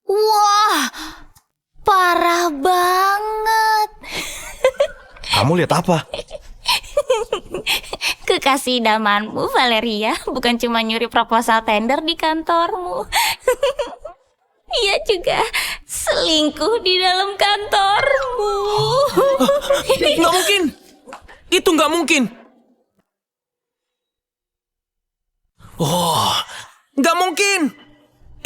Wah, parah banget. Kamu lihat apa? Kekasih idamanmu, Valeria, bukan cuma nyuri proposal tender di kantormu. Ia juga selingkuh di dalam kantormu. Nggak mungkin. Itu nggak mungkin. Oh, nggak mungkin.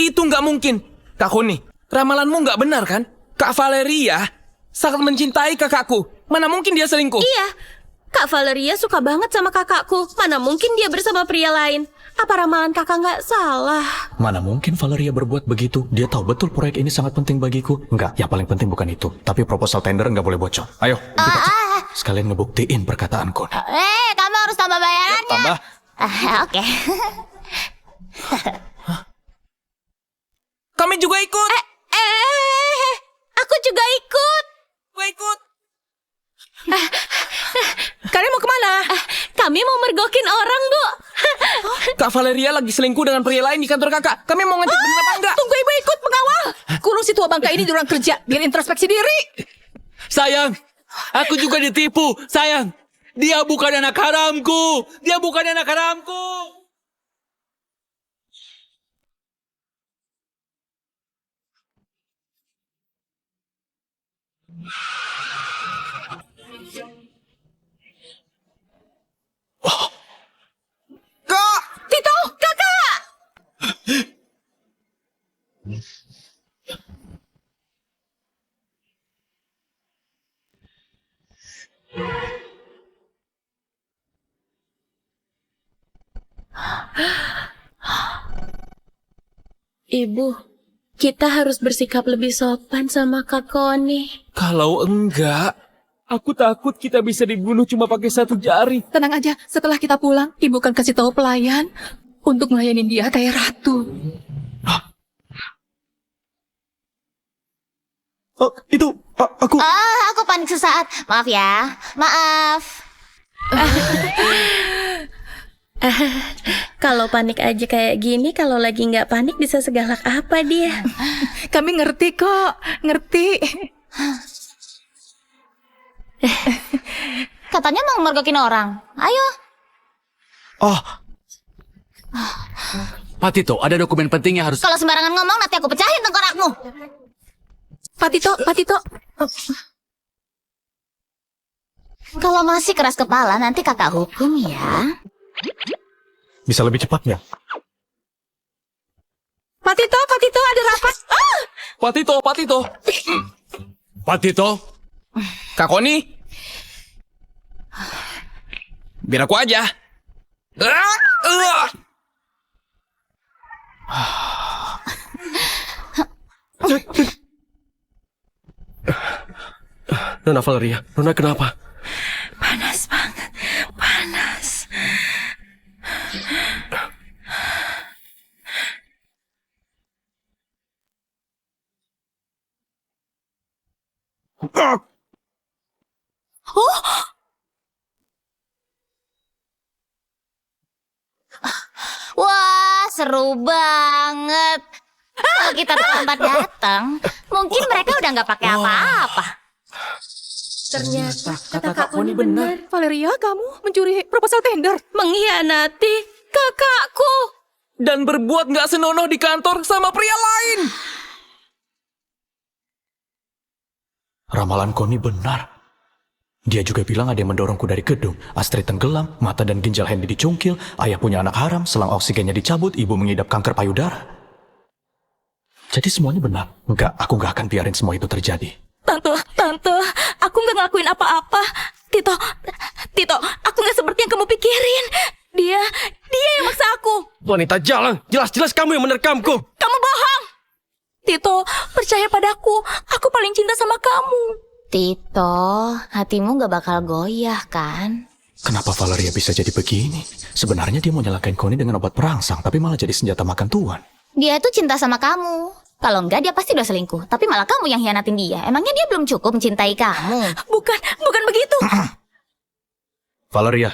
Itu nggak mungkin. Kak Koni, ramalanmu nggak benar kan? Kak Valeria sangat mencintai kakakku. Mana mungkin dia selingkuh? Iya, Kak Valeria suka banget sama kakakku. Mana mungkin dia bersama pria lain? Apa ramalan kakak nggak salah? Mana mungkin Valeria berbuat begitu? Dia tahu betul proyek ini sangat penting bagiku. Enggak, yang paling penting bukan itu. Tapi proposal tender nggak boleh bocor. Ayo, kita cek. Sekalian ngebuktiin perkataanku. Kamu harus tambah bayarannya. Tambah. Oke. Kami juga ikut. Aku juga ikut. Gue ikut. Kalian mau kemana? Kami mau mergokin orang, Bu. Kak Valeria lagi selingkuh dengan pria lain di kantor kakak. Kami mau ngecek bener apa enggak? Tunggu ibu ikut pengawal. Kurung si tua bangka ini di ruang kerja biar introspeksi diri. Sayang, aku juga ditipu. Sayang, dia bukan anak haramku. Dia bukan anak haramku. Kak! Tito, kakak! Ibu, kita harus bersikap lebih sopan sama Kak Koni. Kalau enggak, aku takut kita bisa dibunuh cuma pakai satu jari. Tenang aja, setelah kita pulang, ibu akan kasih tahu pelayan untuk melayani dia kayak ratu. Oh, itu aku. Aku panik sesaat. Maaf ya. Maaf. Kalau panik aja kayak gini, kalau lagi nggak panik bisa segalak apa dia? Kami ngerti kok, ngerti. Katanya mau mergokin orang. Ayo. Oh. Pak Tito, ada dokumen penting yang harus... Kalau sembarangan ngomong nanti aku pecahin tengkorakmu. Pak Tito. Kalau masih keras kepala nanti kakak hukum ya. Bisa lebih cepat nggak? Pak Tito ada rapat. Pak Tito. Pak Tito. Kak Koni. Biar aku aja. Nona Valeria, Nona kenapa? Panas banget, panas. Wah, seru banget. Kalau kita terlambat datang, mungkin mereka udah nggak pakai apa-apa. Ternyata kata Kak Koni benar. Valeria, kamu mencuri proposal tender. Mengkhianati kakakku. Dan berbuat nggak senonoh di kantor sama pria lain. Ramalan Koni benar. Dia juga bilang ada yang mendorongku dari gedung. Astrid tenggelam, mata dan ginjal Hendy dicungkil, ayah punya anak haram, selang oksigennya dicabut, ibu mengidap kanker payudara. Jadi semuanya benar. Enggak, aku nggak akan biarin semua itu terjadi. Tante, aku nggak ngelakuin apa-apa. Tito, aku nggak seperti yang kamu pikirin. Dia yang maksa aku. Wanita jalan, jelas-jelas kamu yang menerkamku. Kamu bohong. Tito, percaya padaku. Aku paling cinta sama kamu. Tito, hatimu gak bakal goyah kan? Kenapa Valeria bisa jadi begini? Sebenarnya dia mau nyalakain Koni dengan obat perangsang, tapi malah jadi senjata makan tuan. Dia tuh cinta sama kamu. Kalau enggak dia pasti udah selingkuh. Tapi malah kamu yang hianatin dia. Emangnya dia belum cukup mencintai kamu? Bukan begitu. Valeria,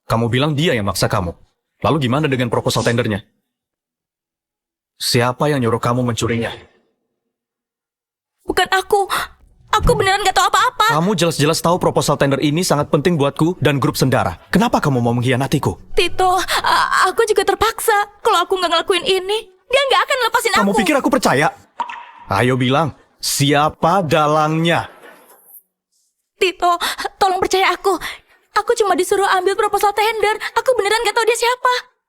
kamu bilang dia yang maksa kamu. Lalu gimana dengan proposal tendernya? Siapa yang nyuruh kamu mencurinya? Bukan aku. Aku beneran gak tahu apa-apa. Kamu jelas-jelas tahu proposal tender ini sangat penting buatku dan grup Sendara. Kenapa kamu mau mengkhianatiku? Tito, aku juga terpaksa. Kalau aku nggak ngelakuin ini, dia nggak akan lepasin aku. Kamu pikir aku percaya? Ayo bilang, siapa dalangnya? Tito, tolong percaya aku. Aku cuma disuruh ambil proposal tender. Aku beneran gak tahu dia siapa.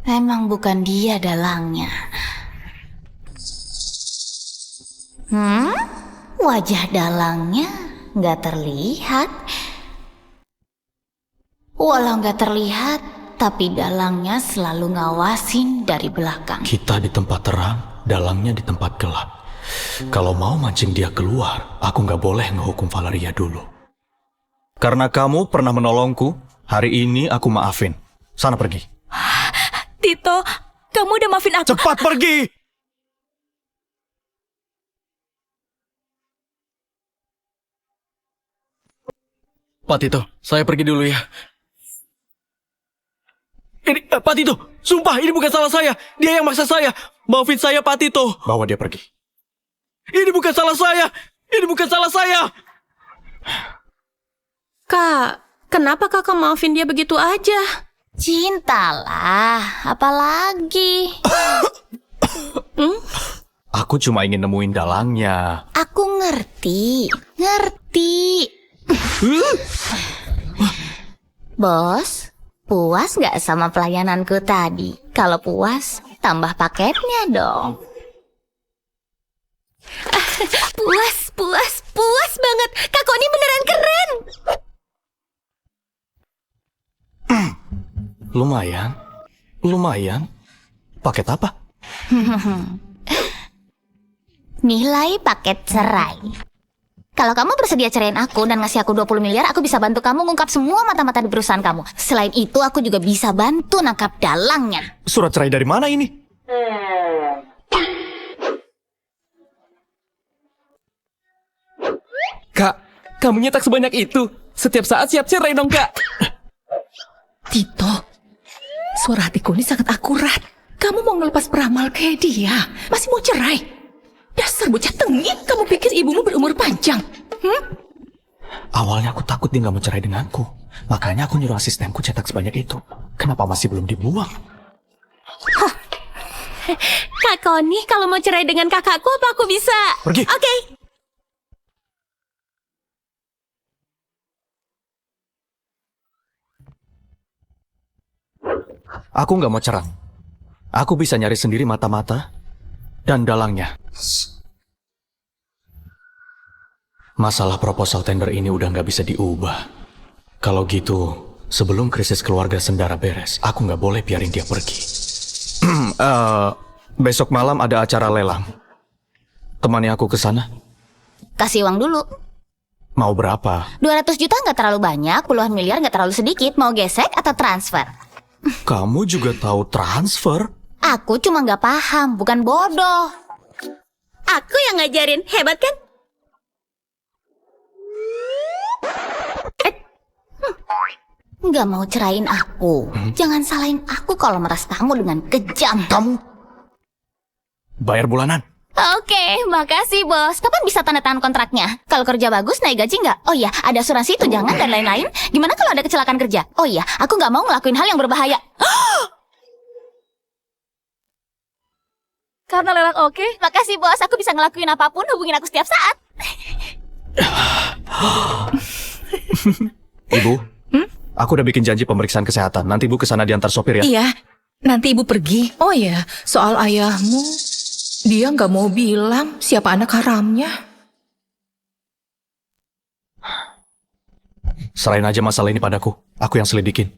Memang bukan dia dalangnya. Wajah dalangnya nggak terlihat. Walau nggak terlihat, tapi dalangnya selalu ngawasin dari belakang. Kita di tempat terang, dalangnya di tempat gelap. Kalau mau mancing dia keluar, aku nggak boleh ngehukum Valeria dulu. Karena kamu pernah menolongku, hari ini aku maafin. Sana pergi. Tito, kamu udah maafin aku. Cepat pergi! Pak Tito, saya pergi dulu ya. Ini, Pak Tito, sumpah ini bukan salah saya. Dia yang maksa saya. Maafin saya, Pak Tito. Bawa dia pergi. Ini bukan salah saya. Ini bukan salah saya. Kak, kenapa kakak maafin dia begitu aja? Cintalah, apalagi. Aku cuma ingin nemuin dalangnya. Aku ngerti. Bos, puas nggak sama pelayananku tadi? Kalau puas, tambah paketnya dong. Puas banget. Kak Koni beneran keren. Lumayan. Paket apa? Nilai paket cerai. Kalau kamu bersedia ceraiin aku dan ngasih aku 20 miliar, aku bisa bantu kamu ngungkap semua mata-mata di perusahaan kamu. Selain itu, aku juga bisa bantu nangkap dalangnya. Surat cerai dari mana ini? Kak, kamu nyetak sebanyak itu. Setiap saat siap cerai dong, Kak. Tito, suara hatiku ini sangat akurat. Kamu mau ngelepas peramal kayak dia, masih mau cerai. Dasar bocah tengik, kamu pikir ibumu berumur panjang? Awalnya aku takut dia nggak mau cerai denganku. Makanya aku nyuruh asistenku cetak sebanyak itu. Kenapa masih belum dibuang? Kak Koni, kalau mau cerai dengan kakakku, apa aku bisa? Pergi. Oke. Aku nggak mau cerai. Aku bisa nyari sendiri mata-mata dan dalangnya. Masalah proposal tender ini udah nggak bisa diubah. Kalau gitu, sebelum krisis keluarga Sendara beres, aku nggak boleh biarin dia pergi. Besok malam ada acara lelang. Temani aku ke sana. Kasih uang dulu. Mau berapa? 200 juta nggak terlalu banyak, puluhan miliar nggak terlalu sedikit. Mau gesek atau transfer? Kamu juga tahu transfer? Aku cuma nggak paham, bukan bodoh. Aku yang ngajarin, hebat kan? Nggak mau cerain aku. Jangan salahin aku kalau meras kamu dengan kejam. Kamu bayar bulanan. Oke, makasih bos. Kapan bisa tanda tangan kontraknya? Kalau kerja bagus, naik gaji nggak? Oh iya, ada asuransi tunjangan dan lain-lain. Gimana kalau ada kecelakaan kerja? Oh iya, aku nggak mau ngelakuin hal yang berbahaya. Karena lelang oke? Makasih bos, aku bisa ngelakuin apapun. Hubungin aku setiap saat. Ibu, aku udah bikin janji pemeriksaan kesehatan. Nanti ibu kesana diantar sopir ya. Iya, nanti ibu pergi. Oh ya, soal ayahmu, dia nggak mau bilang siapa anak haramnya. Serahin aja masalah ini padaku. Aku yang selidikin.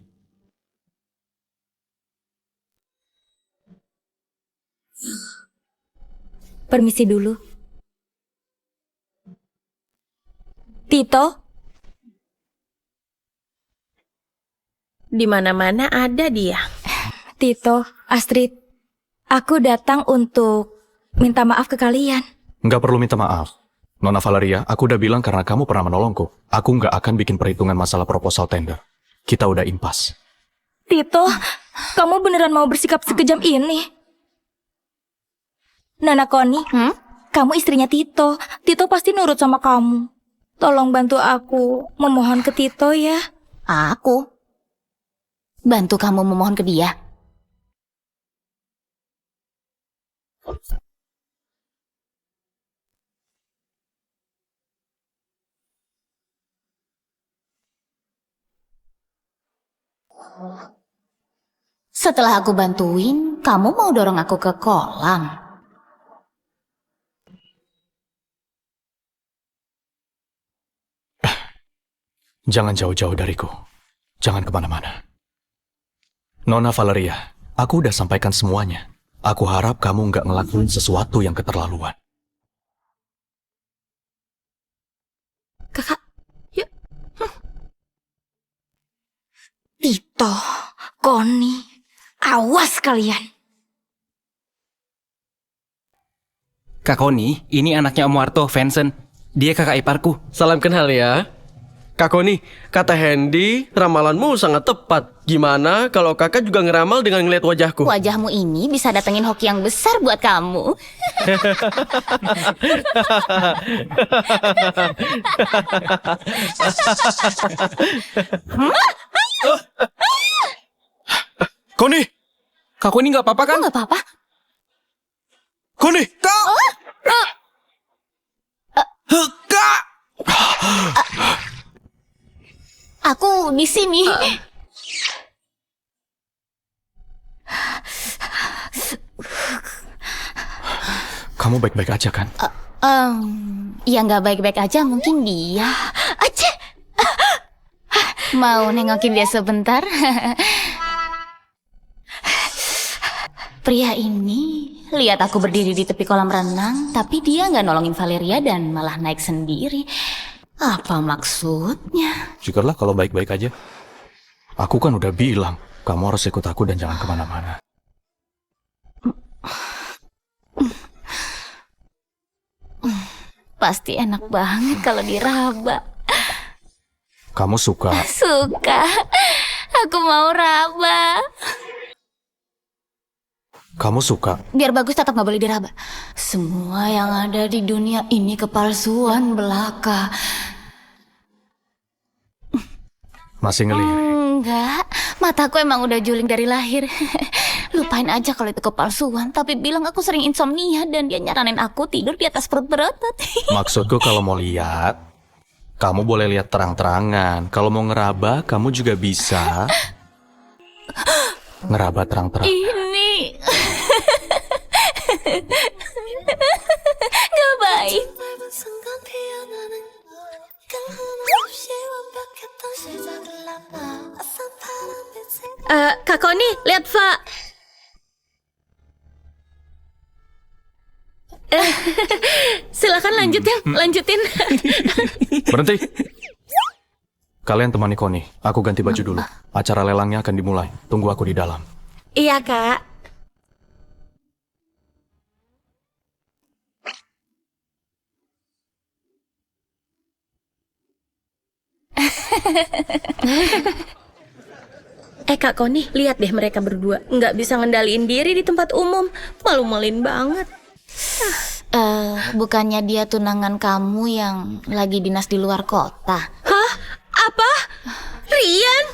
Permisi dulu. Tito? Di mana-mana ada dia. Tito, Astrid, aku datang untuk minta maaf ke kalian. Nggak perlu minta maaf. Nona Valeria, aku udah bilang karena kamu pernah menolongku. Aku nggak akan bikin perhitungan masalah proposal tender. Kita udah impas. Tito, kamu beneran mau bersikap sekejam ini? Nona Koni, kamu istrinya Tito. Tito pasti nurut sama kamu. Tolong bantu aku memohon ke Tito ya. Aku? Bantu kamu memohon ke dia? Setelah aku bantuin, kamu mau dorong aku ke kolam? Jangan jauh-jauh dariku. Jangan kemana-mana. Nona Valeria, aku udah sampaikan semuanya. Aku harap kamu nggak ngelakuin sesuatu yang keterlaluan. Kakak, yuk. Tito, Koni, awas kalian. Kak Koni, ini anaknya Om Warto, Vincent. Dia kakak iparku. Salam kenal ya. Kak Koni, kata Hendy, ramalanmu sangat tepat. Gimana kalau kakak juga ngeramal dengan ngeliat wajahku? Wajahmu ini bisa datengin hoki yang besar buat kamu. Koni! Kak Koni nggak apa-apa kan? Nggak apa-apa. Koni! Kak! Kak! Aku di sini. Kamu baik-baik aja kan? Ya nggak baik-baik aja, mungkin dia. Aceh. Mau nengokin dia sebentar? Pria ini lihat aku berdiri di tepi kolam renang, tapi dia nggak nolongin Valeria dan malah naik sendiri. Apa maksudnya? Syukurlah kalau baik-baik aja. Aku kan udah bilang, kamu harus ikut aku dan jangan kemana-mana. Pasti enak banget kalau diraba. Kamu suka? Suka. Aku mau raba. Kamu suka? Biar bagus tetap nggak boleh diraba. Semua yang ada di dunia ini kepalsuan belaka. Masih ngelirik? Enggak, mataku emang udah juling dari lahir. Lupain aja kalau itu kepalsuan. Tapi bilang aku sering insomnia dan dia nyaranin aku tidur di atas perut berotot. Maksudku kalau mau lihat, kamu boleh lihat terang-terangan. Kalau mau ngeraba, kamu juga bisa ngeraba terang-terangan. Ini gak baik. Kak Koni, lihat Fa. Silakan lanjut ya, lanjutin. Berhenti. Kalian temani Koni. Aku ganti baju dulu. Acara lelangnya akan dimulai. Tunggu aku di dalam. Iya, Kak. Kak Koni, lihat deh mereka berdua. Nggak bisa ngendaliin diri di tempat umum. Malu-maluin banget. Bukannya dia tunangan kamu yang lagi dinas di luar kota? Hah? Apa? Rian?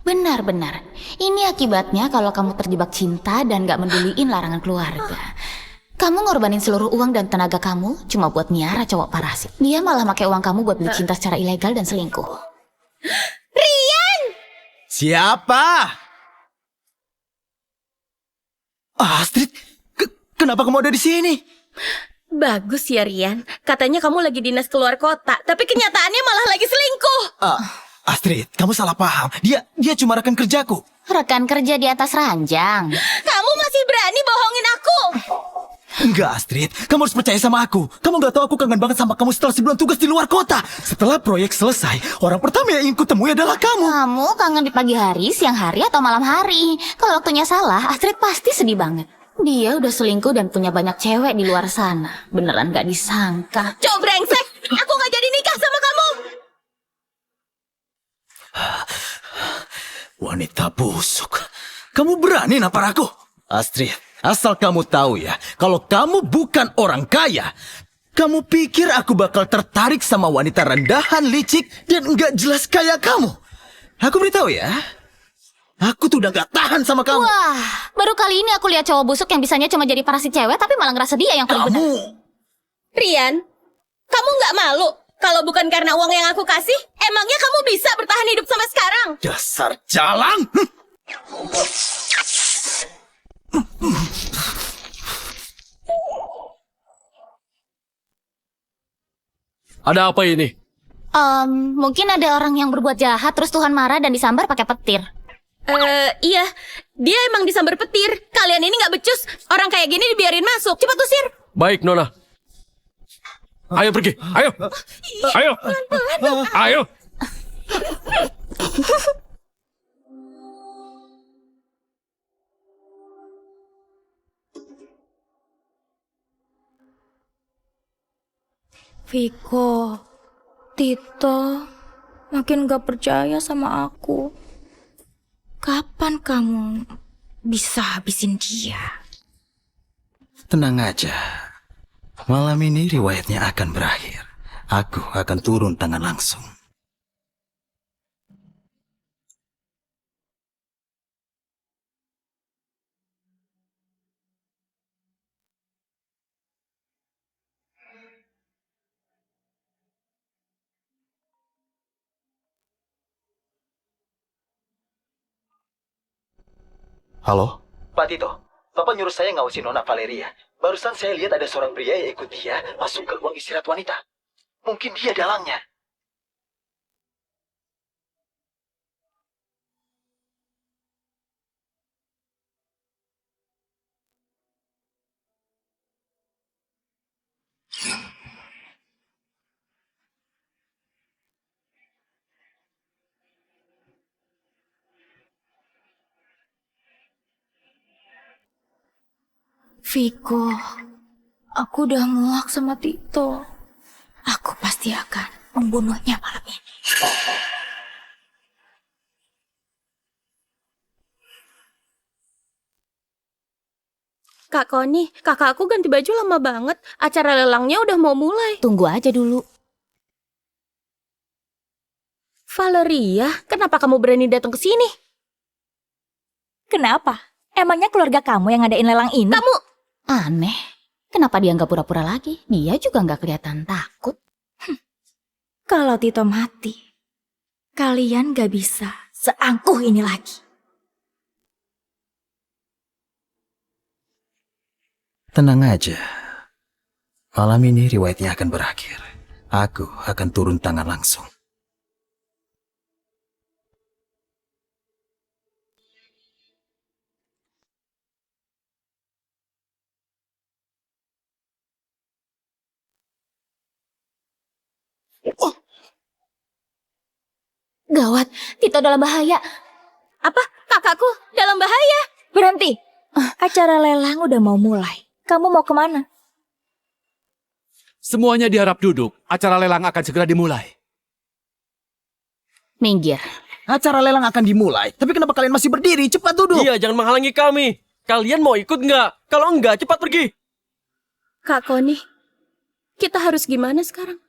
Benar-benar. Ini akibatnya kalau kamu terjebak cinta dan gak menduliin larangan keluarga. Kamu ngorbanin seluruh uang dan tenaga kamu cuma buat miara cowok parasit. Dia malah pakai uang kamu buat beli cinta secara ilegal dan selingkuh. Rian! Siapa? Astrid, kenapa kamu ada di sini? Bagus ya Rian. Katanya kamu lagi dinas keluar kota, tapi kenyataannya malah lagi selingkuh. Astrid, kamu salah paham. Dia cuma rekan kerjaku. Rekan kerja di atas ranjang. Kamu masih berani bohongin aku? Enggak, Astrid. Kamu harus percaya sama aku. Kamu gak tahu aku kangen banget sama kamu setelah sebulan tugas di luar kota. Setelah proyek selesai, orang pertama yang ingin kutemui adalah kamu. Kamu kangen di pagi hari, siang hari, atau malam hari? Kalau waktunya salah, Astrid pasti sedih banget. Dia udah selingkuh dan punya banyak cewek di luar sana. Beneran gak disangka. Cowok brengsek, aku gak jadi nikah sama kamu. Wanita busuk. Kamu berani nampar aku? Astrid, asal kamu tahu ya, kalau kamu bukan orang kaya, kamu pikir aku bakal tertarik sama wanita rendahan, licik, dan nggak jelas kayak kamu? Aku beritahu ya, aku tuh udah gak tahan sama kamu. Wah, baru kali ini aku lihat cowok busuk yang bisanya cuma jadi parasit cewek, tapi malah ngerasa dia yang paling benar. Rian, kamu gak malu? Kalau bukan karena uang yang aku kasih, emangnya kamu bisa bertahan hidup sampai sekarang? Dasar jalan! Ada apa ini? Mungkin ada orang yang berbuat jahat, terus Tuhan marah dan disambar pakai petir. Iya, dia emang disambar petir. Kalian ini gak becus. Orang kayak gini dibiarin masuk. Cepat usir. Baik, Nona. Ayo pergi, ayo. Ayo. Ayo. Viko, Tito, makin gak percaya sama aku. Kapan kamu bisa habisin dia? Tenang aja. Malam ini riwayatnya akan berakhir. Aku akan turun tangan langsung. Halo? Pak Tito, Bapak nyuruh saya ngawasin Nona Valeria. Barusan saya lihat ada seorang pria yang ikut dia masuk ke ruang istirahat wanita. Mungkin dia dalangnya. Viko, Aku udah muak sama Tito. Aku pasti akan membunuhnya malam ini. Kak Koni, kakak aku ganti baju lama banget. Acara lelangnya udah mau mulai. Tunggu aja dulu. Valeria, kenapa kamu berani datang ke sini? Kenapa? Emangnya keluarga kamu yang ngadain lelang ini? Kamu... Aneh. Kenapa dia nggak pura-pura lagi? Dia juga nggak kelihatan takut. Kalau Tito mati, kalian gak bisa seangkuh ini lagi. Tenang aja. Malam ini riwayatnya akan berakhir. Aku akan turun tangan langsung. Gawat, Tito dalam bahaya. Apa? Kakakku dalam bahaya? Berhenti. Acara lelang udah mau mulai. Kamu mau kemana? Semuanya diharap duduk. Acara lelang akan segera dimulai. Minggir. Acara lelang akan dimulai. Tapi kenapa kalian masih berdiri? Cepat duduk. Iya, jangan menghalangi kami. Kalian mau ikut nggak? Kalau enggak, cepat pergi. Kak Koni, kita harus gimana sekarang?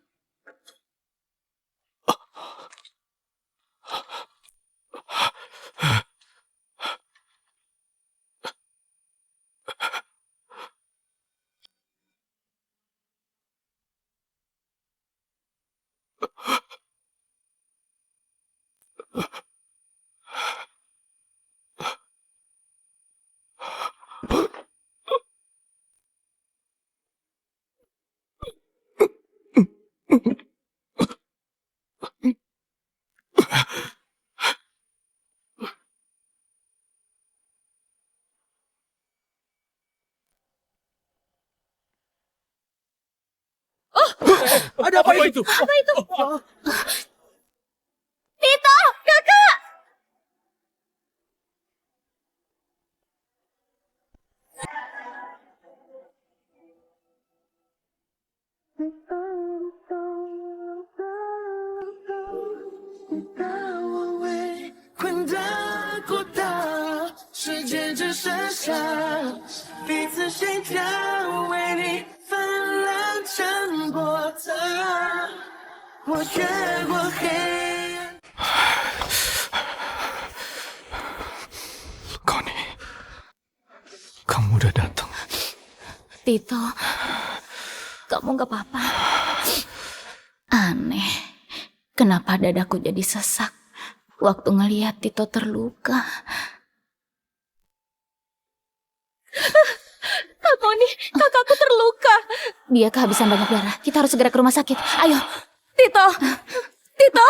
Ada apa itu? Apa itu? Tito, kakak! Koni, kamu udah datang. Tito, kamu gak apa-apa. Aneh, kenapa dadaku jadi sesak waktu ngeliat Tito terluka. Kak Koni, kakakku terluka. Dia kehabisan banyak darah. Kita harus segera ke rumah sakit. Ayo. Tito, Tito,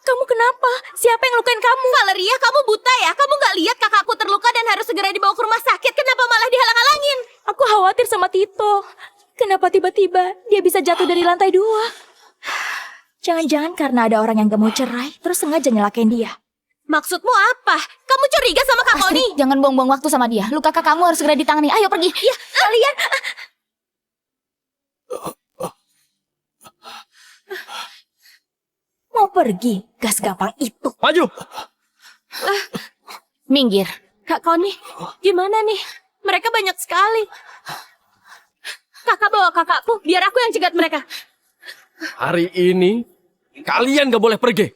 kamu kenapa? Siapa yang lukain kamu? Valeria, kamu buta ya? Kamu gak lihat kakakku terluka dan harus segera dibawa ke rumah sakit? Kenapa malah dihalang-halangin? Aku khawatir sama Tito. Kenapa tiba-tiba dia bisa jatuh dari lantai 2? Jangan-jangan karena ada orang yang gak mau cerai, terus sengaja nyelakain dia. Maksudmu apa? Kamu curiga sama Kak Koni? Astrid, jangan buang-buang waktu sama dia. Luka kakak kamu harus segera ditangani. Ayo pergi. Ya, kalian... Mau pergi? Gas gampang itu. Maju! Minggir. Kak Koni, gimana nih? Mereka banyak sekali. Kakak bawa kakakku, biar aku yang cegat mereka. Hari ini, kalian gak boleh pergi.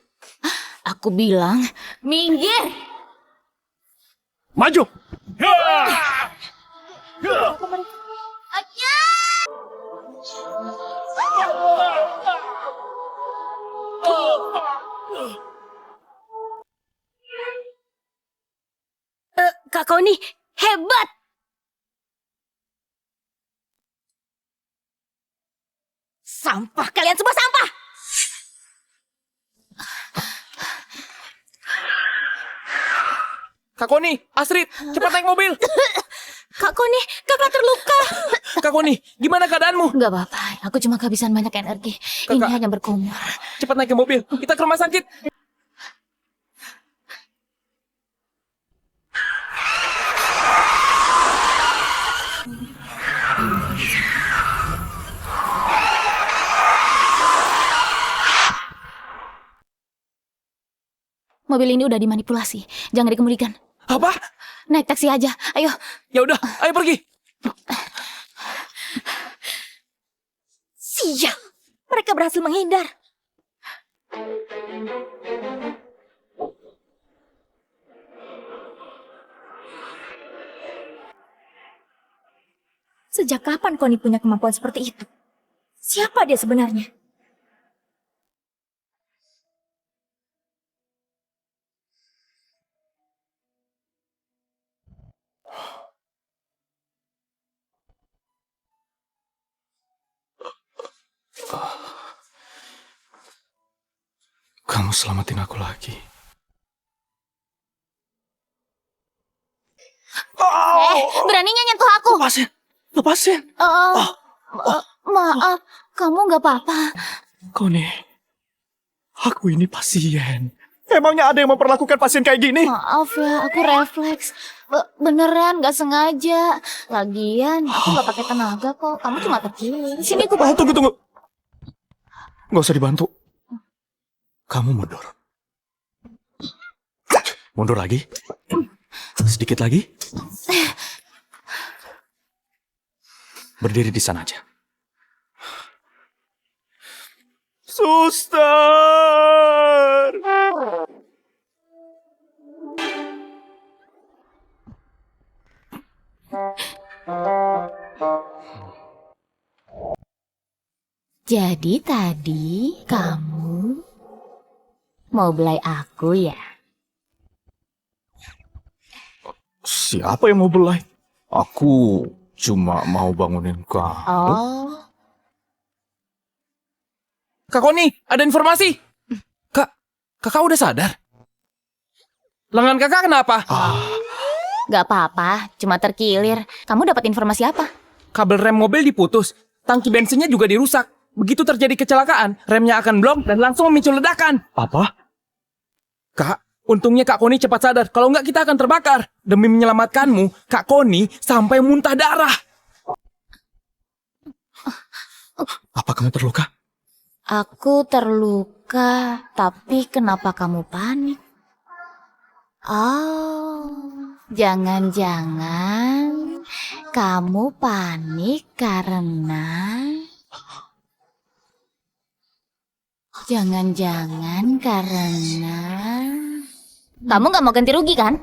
Aku bilang, minggir. Maju! Kak Koni, hebat! Sampah, kalian semua sampah! Kak Koni, Astrid, cepat naik mobil. Kak Koni, kakak terluka. Kak Koni, gimana keadaanmu? Gak apa-apa, aku cuma kehabisan banyak energi. Ini hanya berkumur. Cepat naik ke mobil, kita ke rumah sakit. mobil ini udah dimanipulasi. Jangan dikemudikan. Apa? Naik taksi aja, ayo. Ya udah, ayo pergi. Sial, mereka berhasil menghindar. Sejak kapan Connie punya kemampuan seperti itu? Siapa dia sebenarnya? Kamu selamatin aku lagi. Beraninya nyentuh aku. Lepasin. Maaf, kamu nggak apa-apa. Connie, aku ini pasien. Emangnya ada yang memperlakukan pasien kayak gini? Maaf ya, aku refleks. Beneran nggak sengaja. Lagian, aku nggak pakai tenaga kok. Kamu cuma terkilir. Sini aku bantu. Tunggu. Nggak usah dibantu. Kamu mundur. Mundur lagi. Sedikit lagi. Berdiri di sana aja. Suster! Jadi tadi kamu mau belai aku ya? Siapa yang mau belai? Aku cuma mau bangunin kamu. Oh, Kak Connie, ada informasi. Kakak udah sadar? Lengan kakak kenapa? nggak apa-apa, cuma terkilir. Kamu dapat informasi apa? Kabel rem mobil diputus, tangki bensinnya juga dirusak. Begitu terjadi kecelakaan, remnya akan blok dan langsung memicu ledakan. Apa? Kak, untungnya Kak Connie cepat sadar. Kalau nggak kita akan terbakar. Demi menyelamatkanmu, Kak Connie sampai muntah darah. Apa kamu terluka? Aku terluka, tapi kenapa kamu panik? Oh, jangan-jangan kamu panik karena... Jangan-jangan karena... Kamu nggak mau ganti rugi kan?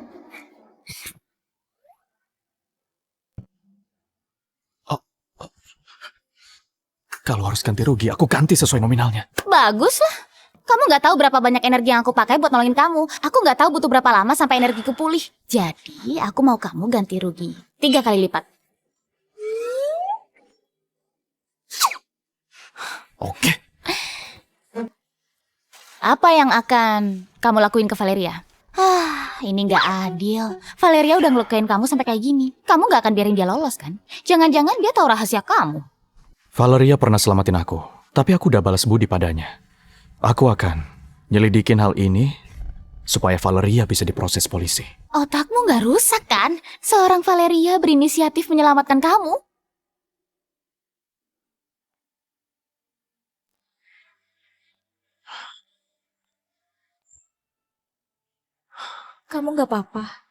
Kalau harus ganti rugi, aku ganti sesuai nominalnya. Bagus lah. Kamu nggak tahu berapa banyak energi yang aku pakai buat nolongin kamu. Aku nggak tahu butuh berapa lama sampai energiku pulih. Jadi, aku mau kamu ganti rugi 3 kali lipat. Oke. Apa yang akan kamu lakuin ke Valeria? Ini nggak adil. Valeria udah ngelukain kamu sampai kayak gini. Kamu nggak akan biarin dia lolos kan? Jangan-jangan dia tahu rahasia kamu. Valeria pernah selamatin aku, tapi aku udah balas budi padanya. Aku akan nyelidikin hal ini supaya Valeria bisa diproses polisi. Otakmu nggak rusak kan? Seorang Valeria berinisiatif menyelamatkan kamu. Kamu nggak apa-apa.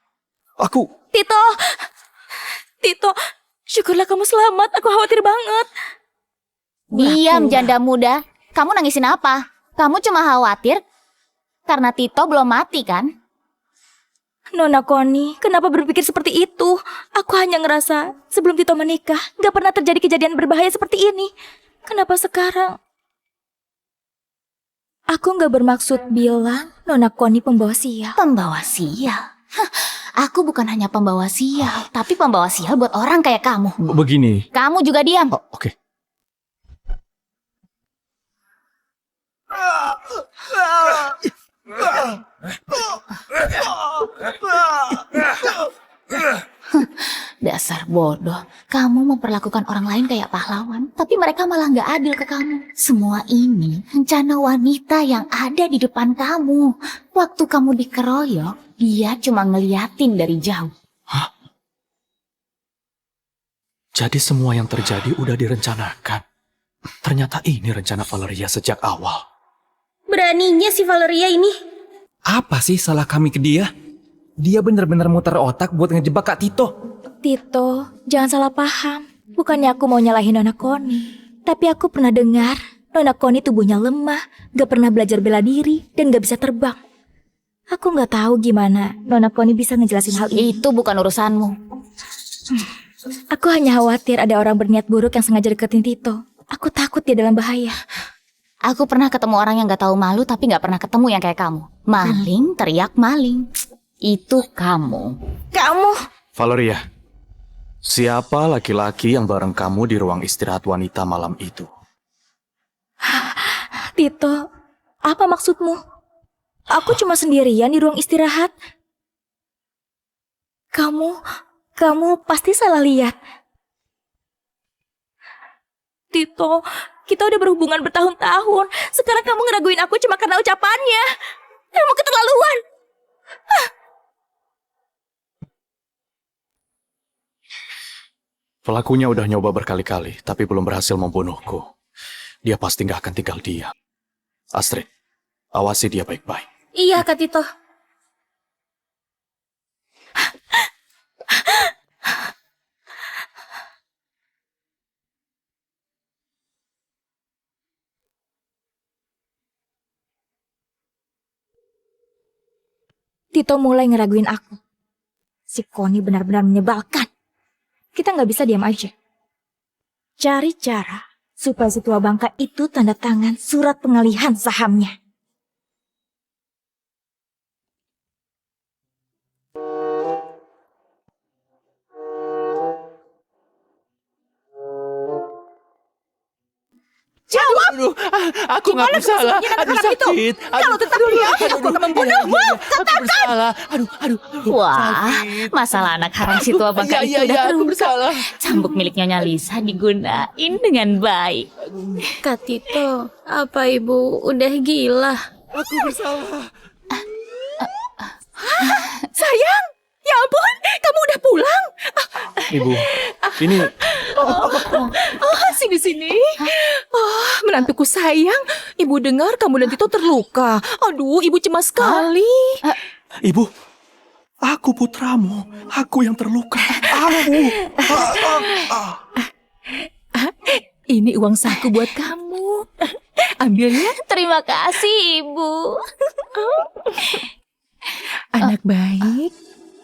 Aku... Tito, syukurlah kamu selamat. Aku khawatir banget. Diam, janda muda. Kamu nangisin apa? Kamu cuma khawatir karena Tito belum mati kan? Nona Connie, kenapa berpikir seperti itu? Aku hanya ngerasa sebelum Tito menikah, gak pernah terjadi kejadian berbahaya seperti ini. Kenapa sekarang? Aku gak bermaksud bilang Nona Connie pembawa sial. Pembawa sial? Hah, aku bukan hanya pembawa sial, tapi pembawa sial buat orang kayak kamu. Begini. Kamu juga diam. Oke. Dasar bodoh. Kamu memperlakukan orang lain kayak pahlawan, tapi mereka malah nggak adil ke kamu. Semua ini rencana wanita yang ada di depan kamu. Waktu kamu dikeroyok, dia cuma ngeliatin dari jauh. Hah? Jadi semua yang terjadi udah direncanakan. Ternyata ini rencana Valeria sejak awal. Beraninya si Valeria ini. Apa sih salah kami ke dia? Dia benar-benar muter otak buat ngejebak Kak Tito. Tito, jangan salah paham. Bukannya aku mau nyalahin Nona Koni. Tapi aku pernah dengar, Nona Koni tubuhnya lemah, gak pernah belajar bela diri, dan gak bisa terbang. Aku gak tahu gimana Nona Koni bisa ngejelasin hal ini. Itu bukan urusanmu. Aku hanya khawatir ada orang berniat buruk yang sengaja deketin Tito. Aku takut dia dalam bahaya. Aku pernah ketemu orang yang gak tahu malu tapi gak pernah ketemu yang kayak kamu. Maling, teriak maling. Itu kamu. Kamu? Valeria, siapa laki-laki yang bareng kamu di ruang istirahat wanita malam itu? Tito, apa maksudmu? Aku cuma sendirian di ruang istirahat. Kamu pasti salah lihat. Tito, kita udah berhubungan bertahun-tahun. Sekarang kamu ngeraguin aku cuma karena ucapannya. Kamu keterlaluan. Pelakunya udah nyoba berkali-kali, tapi belum berhasil membunuhku. Dia pasti nggak akan tinggal diam. Astrid, awasi dia baik-baik. Iya, Kak Tito. Tito mulai ngeraguin aku. Si Koni benar-benar menyebalkan. Kita nggak bisa diam aja. Cari cara supaya si tua bangka itu tanda tangan surat pengalihan sahamnya. Jawab! Aduh, aku nggak bersalah. Aduh, sakit. Kalau tetap diam, aku akan membunuhmu. Katakan! Aduh, Wah, masalah anak haram si tua bangka itu udah terungkap. Cambuk milik Nyonya Lisa digunain dengan baik. Kak Tito, apa ibu udah gila? Aku bersalah. Sayang, ya ampun, kamu udah pulang. Ibu, ini... Sini. Menantuku sayang, ibu dengar kamu dan Tito terluka. Aduh, ibu cemas sekali. Ibu, aku putramu. Aku yang terluka. Ini uang saku buat kamu. Ambil ya. Terima kasih, Ibu. Anak baik,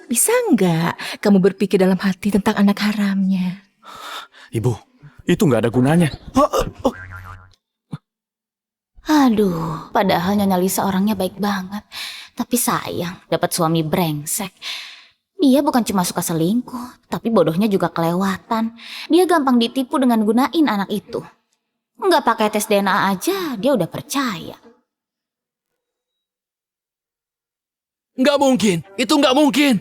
bisa nggak kamu berpikir dalam hati tentang anak haramnya? Ibu, itu nggak ada gunanya. Aduh, padahal Nyonya Lisa orangnya baik banget. Tapi sayang, dapat suami brengsek. Dia bukan cuma suka selingkuh, tapi bodohnya juga kelewatan. Dia gampang ditipu dengan gunain anak itu. Nggak pakai tes DNA aja, dia udah percaya. Nggak mungkin, itu nggak mungkin.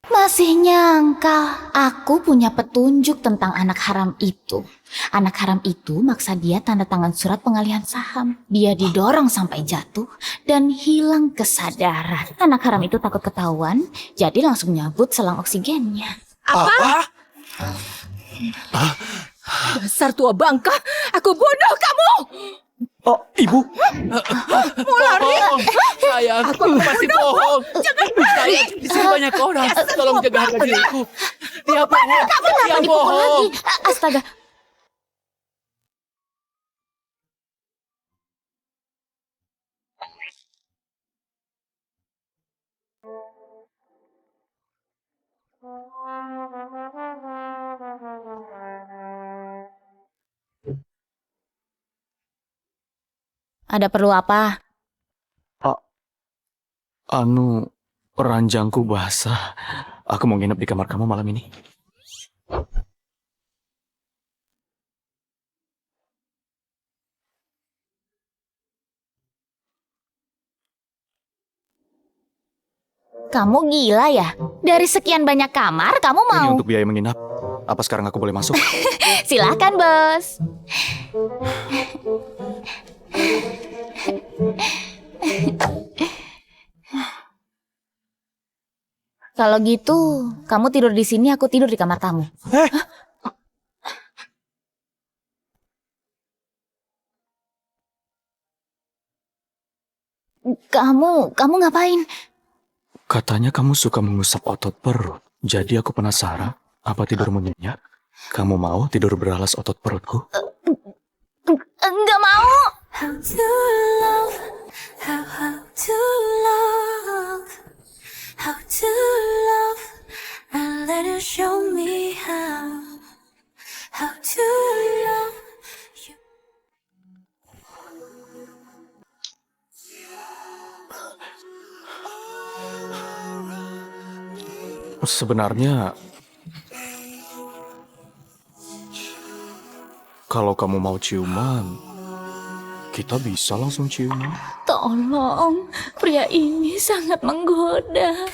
Masih nyangka, aku punya petunjuk tentang anak haram itu. Anak haram itu maksa dia tanda tangan surat pengalihan saham. Dia didorong sampai jatuh dan hilang kesadaran. Anak haram itu takut ketahuan, jadi langsung nyabut selang oksigennya. Apa? Dasar tua bangka, aku bunuh kamu! Oh, Ibu. Mau lari? Sayang, aku pasti bohong. Sayang, di sini banyak orang. Tolong jaga harga diriku. Dia bohong. Kenapa Dia dipukul bohong. lagi? Astaga. Ada perlu apa? Ranjangku basah. Aku mau nginep di kamar kamu malam ini. Kamu gila ya? Dari sekian banyak kamar, kamu Ini mau? untuk biaya menginap. Apa sekarang aku boleh masuk? Silahkan, bos. Kalau gitu, kamu tidur di sini, aku tidur di kamar kamu. Kamu ngapain? Katanya kamu suka mengusap otot perut. Jadi aku penasaran, apa tidurmu nyenyak? Kamu mau tidur beralas otot perutku? Enggak mau. How to love, how to love, how to love, and let it show me how to love you. Sebenarnya, kalau kamu mau ciuman, kita bisa langsung ciuman. Tolong, pria ini sangat menggoda.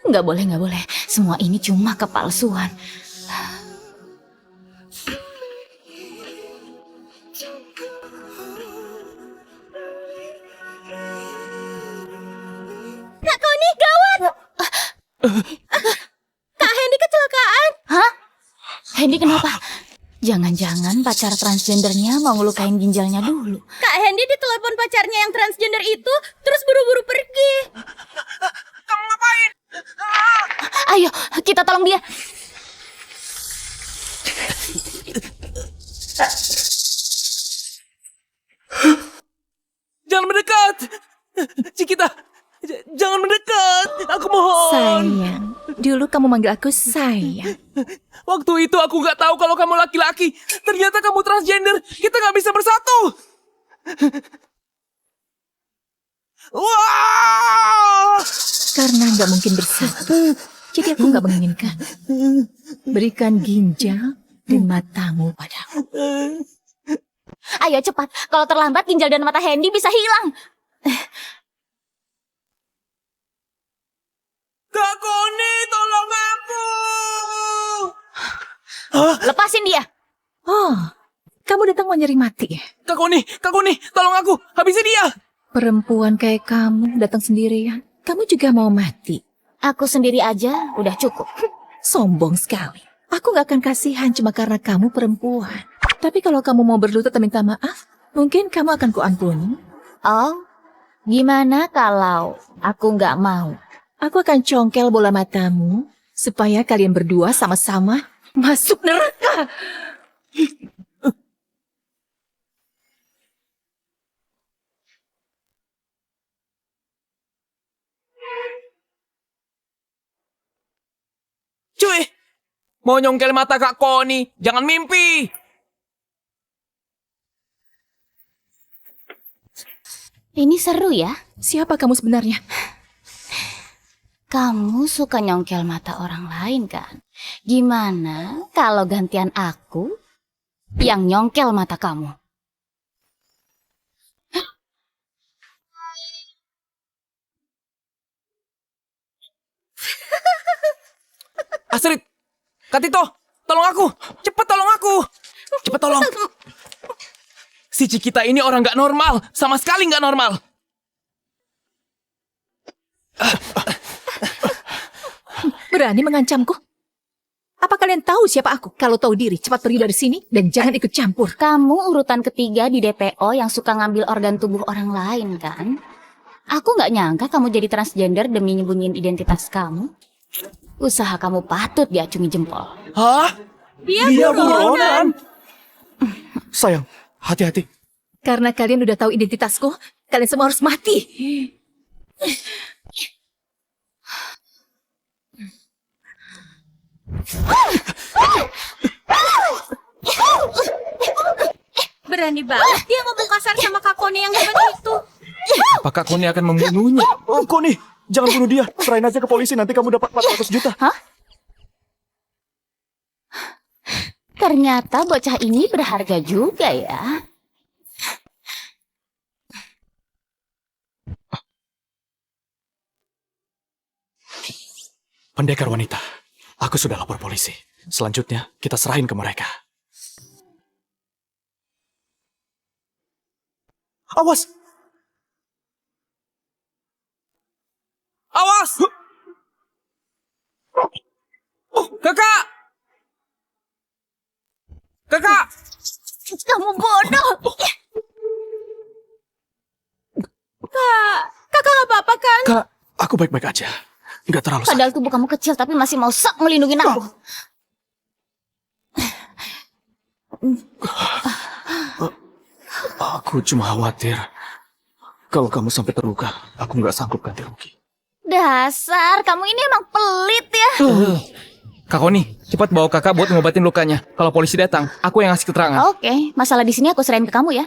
Nggak boleh. Semua ini cuma kepalsuan. Kak Koni, gawat! Kak Hendy kecelakaan. Hah? Hendy kenapa? Jangan-jangan pacar transgendernya mau ngelukain ginjalnya dulu. Kak Hendy ditelepon pacarnya yang transgender itu, terus buru-buru pergi. Kamu ngapain? Ayo, kita tolong dia. Jangan mendekat! Cikita, jangan mendekat! Aku mohon! Sayang, dulu kamu manggil aku sayang. Waktu itu aku nggak tahu kalau kamu laki-laki. Ternyata kamu transgender. Kita nggak bisa bersatu. Wah! Karena nggak mungkin bersatu, jadi aku nggak menginginkan. Berikan ginjal dan matamu padaku. Ayo cepat, kalau terlambat ginjal dan mata Hendy bisa hilang. Kak Koni, tolong aku! Lepasin dia. Oh, kamu datang mau nyari mati ya? Kak Koni, tolong aku! Habisi dia! Perempuan kayak kamu datang sendirian, kamu juga mau mati. Aku sendiri aja udah cukup. Sombong sekali. Aku gak akan kasihan cuma karena kamu perempuan. Tapi kalau kamu mau berlutut dan minta maaf, mungkin kamu akan kuampuni. Oh, gimana kalau aku nggak mau? Aku akan congkel bola matamu supaya kalian berdua sama-sama masuk neraka. Cuy! Mau nyongkel mata Kak Koni, jangan mimpi! Ini seru ya. Siapa kamu sebenarnya? Kamu suka nyongkel mata orang lain kan? Gimana kalau gantian aku yang nyongkel mata kamu? Astrid! Kak Tito! Tolong aku! Cepat tolong aku! Cepat tolong! Si Cikita ini orang nggak normal! Sama sekali nggak normal! Berani mengancamku? Apa kalian tahu siapa aku? Kalau tahu diri, cepat pergi dari sini dan jangan ikut campur. Kamu urutan ketiga di DPO yang suka ngambil organ tubuh orang lain kan? Aku nggak nyangka kamu jadi transgender demi nyembunyiin identitas kamu. Usaha kamu patut diacungi jempol. Hah? Dia buronan! Sayang, hati-hati. Karena kalian udah tahu identitasku, kalian semua harus mati. Berani banget dia ngomong kasar sama Kak Koni yang hebat itu. Apa Kak Koni akan membunuhnya? Oh, Koni, jangan bunuh dia. Serahin aja ke polisi, nanti kamu dapat 400 juta. Hah? Ternyata bocah ini berharga juga ya. Pendekar wanita, aku sudah lapor polisi. Selanjutnya, kita serahin ke mereka. Awas! Awas! Kakak! Kakak! Kamu bodoh! Aku baik-baik aja. Nggak terlalu sakit. Padahal tubuh kamu kecil tapi masih mau sok ngelindungin aku. Aku cuma khawatir. Kalau kamu sampai terluka, aku nggak sanggup ganti rugi. Dasar, kamu ini emang pelit ya. Kak Koni, cepat bawa kakak buat ngobatin lukanya. Kalau polisi datang, aku yang ngasih keterangan. Oke, masalah di sini aku serahin ke kamu ya.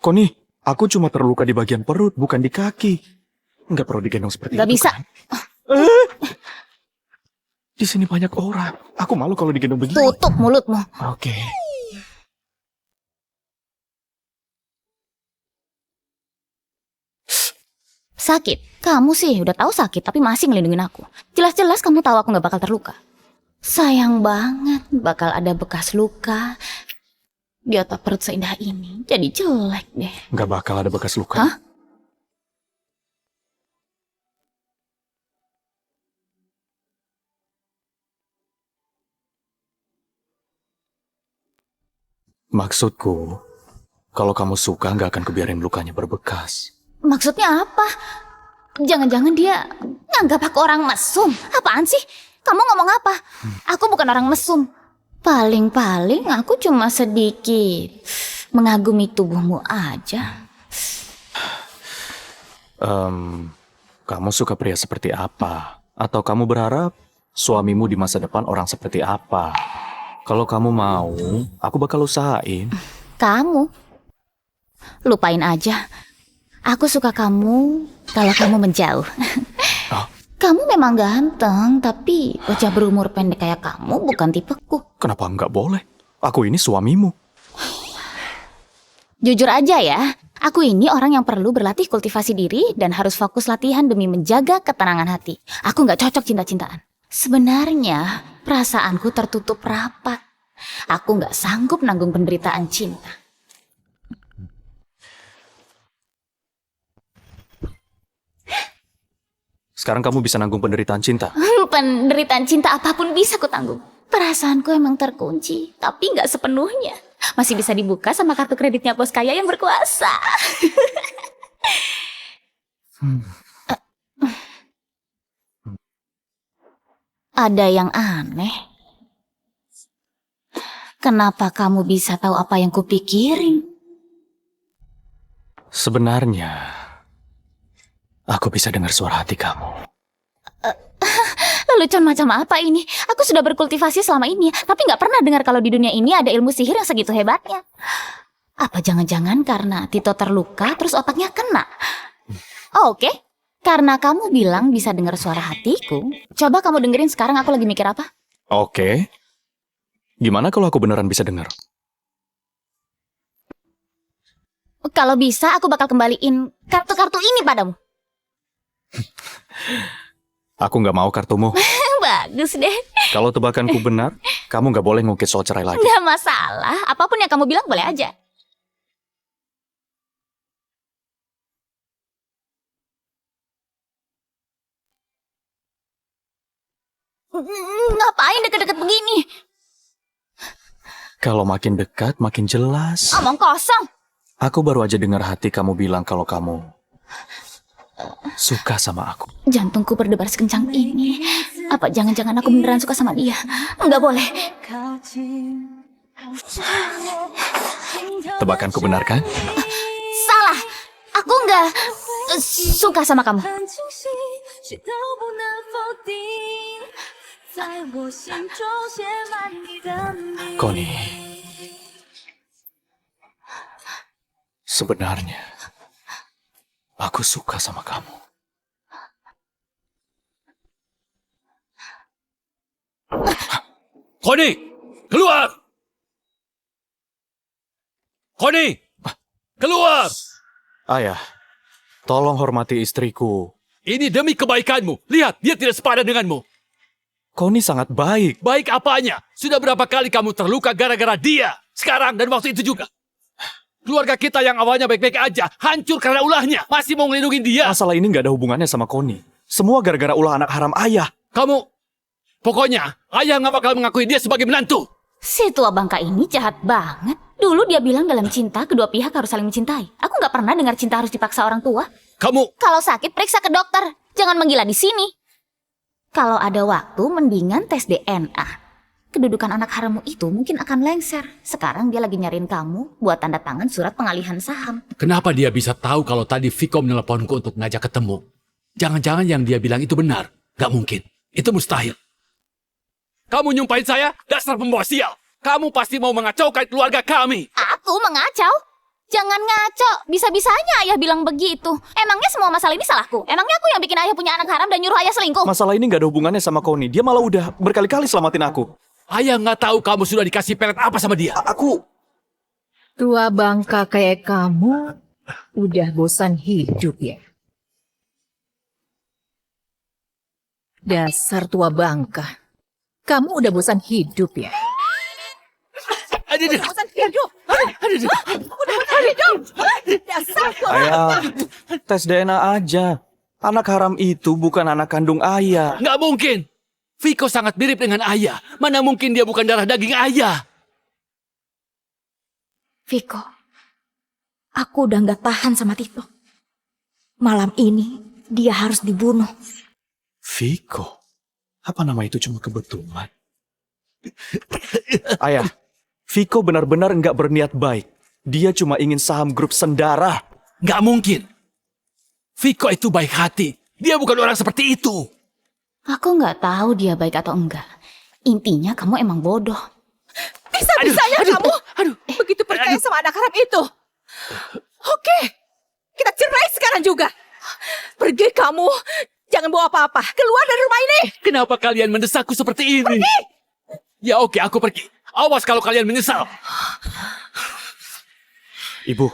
Koni, aku cuma terluka di bagian perut, bukan di kaki. Nggak perlu digendong seperti Gak itu. bisa. Kan? Di sini banyak orang. Aku malu kalau digendong begini. Tutup mulutmu. Oke. Sakit? Kamu sih udah tahu sakit tapi masih ngelindungin aku. Jelas-jelas kamu tahu aku nggak bakal terluka. Sayang banget bakal ada bekas luka di otak perut seindah ini. Jadi jelek deh. Nggak bakal ada bekas luka. Hah? Maksudku, kalau kamu suka nggak akan kubiarin lukanya berbekas. Maksudnya apa? Jangan-jangan dia nganggap aku orang mesum. Apaan sih? Kamu ngomong apa? Aku bukan orang mesum. Paling-paling aku cuma sedikit mengagumi tubuhmu aja. Kamu suka pria seperti apa? Atau kamu berharap suamimu di masa depan orang seperti apa? Kalau kamu mau, aku bakal usahain. Kamu? Lupain aja. Aku suka kamu kalau kamu menjauh. Kamu memang ganteng, tapi wajah berumur pendek kayak kamu bukan tipeku. Kenapa nggak boleh? Aku ini suamimu. Jujur aja ya, aku ini orang yang perlu berlatih kultivasi diri dan harus fokus latihan demi menjaga ketenangan hati. Aku nggak cocok cinta-cintaan. Sebenarnya, perasaanku tertutup rapat. Aku nggak sanggup nanggung penderitaan cinta. Sekarang kamu bisa nanggung penderitaan cinta. Penderitaan cinta apapun bisa ku tanggung. Perasaanku emang terkunci, tapi nggak sepenuhnya. Masih bisa dibuka sama kartu kreditnya bos kaya yang berkuasa. Ada yang aneh. Kenapa kamu bisa tahu apa yang kupikirin? Sebenarnya, aku bisa dengar suara hati kamu. Lelucon macam apa ini? Aku sudah berkultivasi selama ini, tapi nggak pernah dengar kalau di dunia ini ada ilmu sihir yang segitu hebatnya. Apa jangan-jangan karena Tito terluka terus otaknya kena? Oh, oke. Karena kamu bilang bisa dengar suara hatiku, coba kamu dengerin sekarang aku lagi mikir apa? Oke. Gimana kalau aku beneran bisa dengar? Kalau bisa, aku bakal kembaliin kartu-kartu ini padamu. Aku nggak mau kartumu. Bagus deh. Kalau tebakanku benar, kamu nggak boleh ngungkit soal cerai lagi. Nggak masalah, apapun yang kamu bilang boleh aja. Ngapain deket-deket begini? Kalau makin dekat, makin jelas. Omong kosong. Aku baru aja dengar hati kamu bilang kalau kamu suka sama aku. Jantungku berdebar sekencang ini. Apa jangan-jangan aku beneran suka sama dia? Enggak boleh. Tebakanku benar kan? Salah. Aku enggak suka sama kamu. Connie, sebenarnya aku suka sama kamu. Connie, keluar! Connie, keluar! Ayah, tolong hormati istriku. Ini demi kebaikanmu. Lihat, dia tidak sepadan denganmu. Connie sangat baik. Baik apanya? Sudah berapa kali kamu terluka gara-gara dia? Sekarang dan waktu itu juga. Keluarga kita yang awalnya baik-baik aja, hancur karena ulahnya. Masih mau ngelindungin dia. Masalah ini nggak ada hubungannya sama Connie. Semua gara-gara ulah anak haram ayah. Pokoknya, ayah nggak bakal mengakui dia sebagai menantu. Si tua bangka ini jahat banget. Dulu dia bilang dalam cinta kedua pihak harus saling mencintai. Aku nggak pernah dengar cinta harus dipaksa orang tua. Kamu... Kalau sakit periksa ke dokter, jangan menggila di sini. Kalau ada waktu mendingan tes DNA. Kedudukan anak harammu itu mungkin akan lengser. Sekarang dia lagi nyariin kamu buat tanda tangan surat pengalihan saham. Kenapa dia bisa tahu kalau tadi Viko meneleponku untuk ngajak ketemu? Jangan-jangan yang dia bilang itu benar. Gak mungkin. Itu mustahil. Kamu nyumpahin saya? Dasar pembawa sial. Kamu pasti mau mengacaukan keluarga kami. Aku mengacau? Jangan ngaco. Bisa-bisanya ayah bilang begitu. Emangnya semua masalah ini salahku? Emangnya aku yang bikin ayah punya anak haram dan nyuruh ayah selingkuh? Masalah ini gak ada hubungannya sama Connie. Dia malah udah berkali-kali selamatin aku. Ayah nggak tahu kamu sudah dikasih pelet apa sama dia. Aku... Tua bangka kayak kamu udah bosan hidup ya? Dasar tua bangka. Kamu udah bosan hidup ya? Aduh, bosan hidup? Udah bosan hidup? Dasar tua Ayah, tes DNA aja. Anak haram itu bukan anak kandung ayah. Nggak mungkin. Viko sangat mirip dengan ayah. Mana mungkin dia bukan darah daging ayah? Viko, aku udah nggak tahan sama Tito. Malam ini dia harus dibunuh. Viko? Apa nama itu cuma kebetulan? Ayah, Viko benar-benar nggak berniat baik. Dia cuma ingin saham grup Sendara. Nggak mungkin. Viko itu baik hati. Dia bukan orang seperti itu. Aku nggak tahu dia baik atau enggak. Intinya kamu emang bodoh. Bisa-bisanya kamu begitu percaya sama anak haram itu. Oke, kita cerai sekarang juga. Pergi kamu. Jangan bawa apa-apa. Keluar dari rumah ini. Kenapa kalian mendesakku seperti ini? Pergi! Ya oke, aku pergi. Awas kalau kalian menyesal. Ibu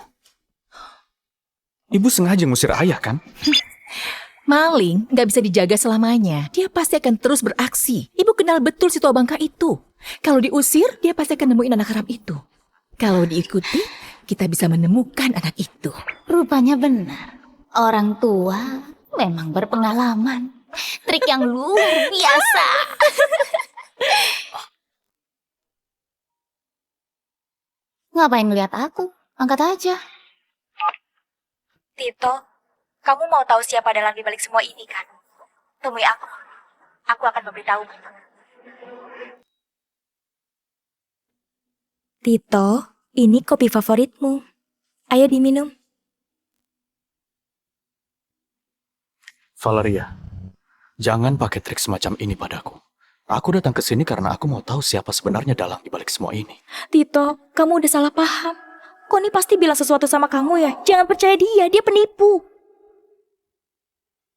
sengaja ngusir ayah kan? Maling nggak bisa dijaga selamanya. Dia pasti akan terus beraksi. Ibu kenal betul si tua bangka itu. Kalau diusir, dia pasti akan nemuin anak haram itu. Kalau diikuti, kita bisa menemukan anak itu. Rupanya benar. Orang tua memang berpengalaman. Trik yang luar biasa. Ngapain ngeliat aku? Angkat aja. Tito, kamu mau tahu siapa dalam dibalik semua ini kan? Temui aku. Aku akan memberitahu. Tito, ini kopi favoritmu. Ayo diminum. Valeria, jangan pakai trik semacam ini padaku. Aku datang ke sini karena aku mau tahu siapa sebenarnya dalang dibalik semua ini. Tito, kamu udah salah paham. Connie pasti bilang sesuatu sama kamu ya. Jangan percaya dia penipu.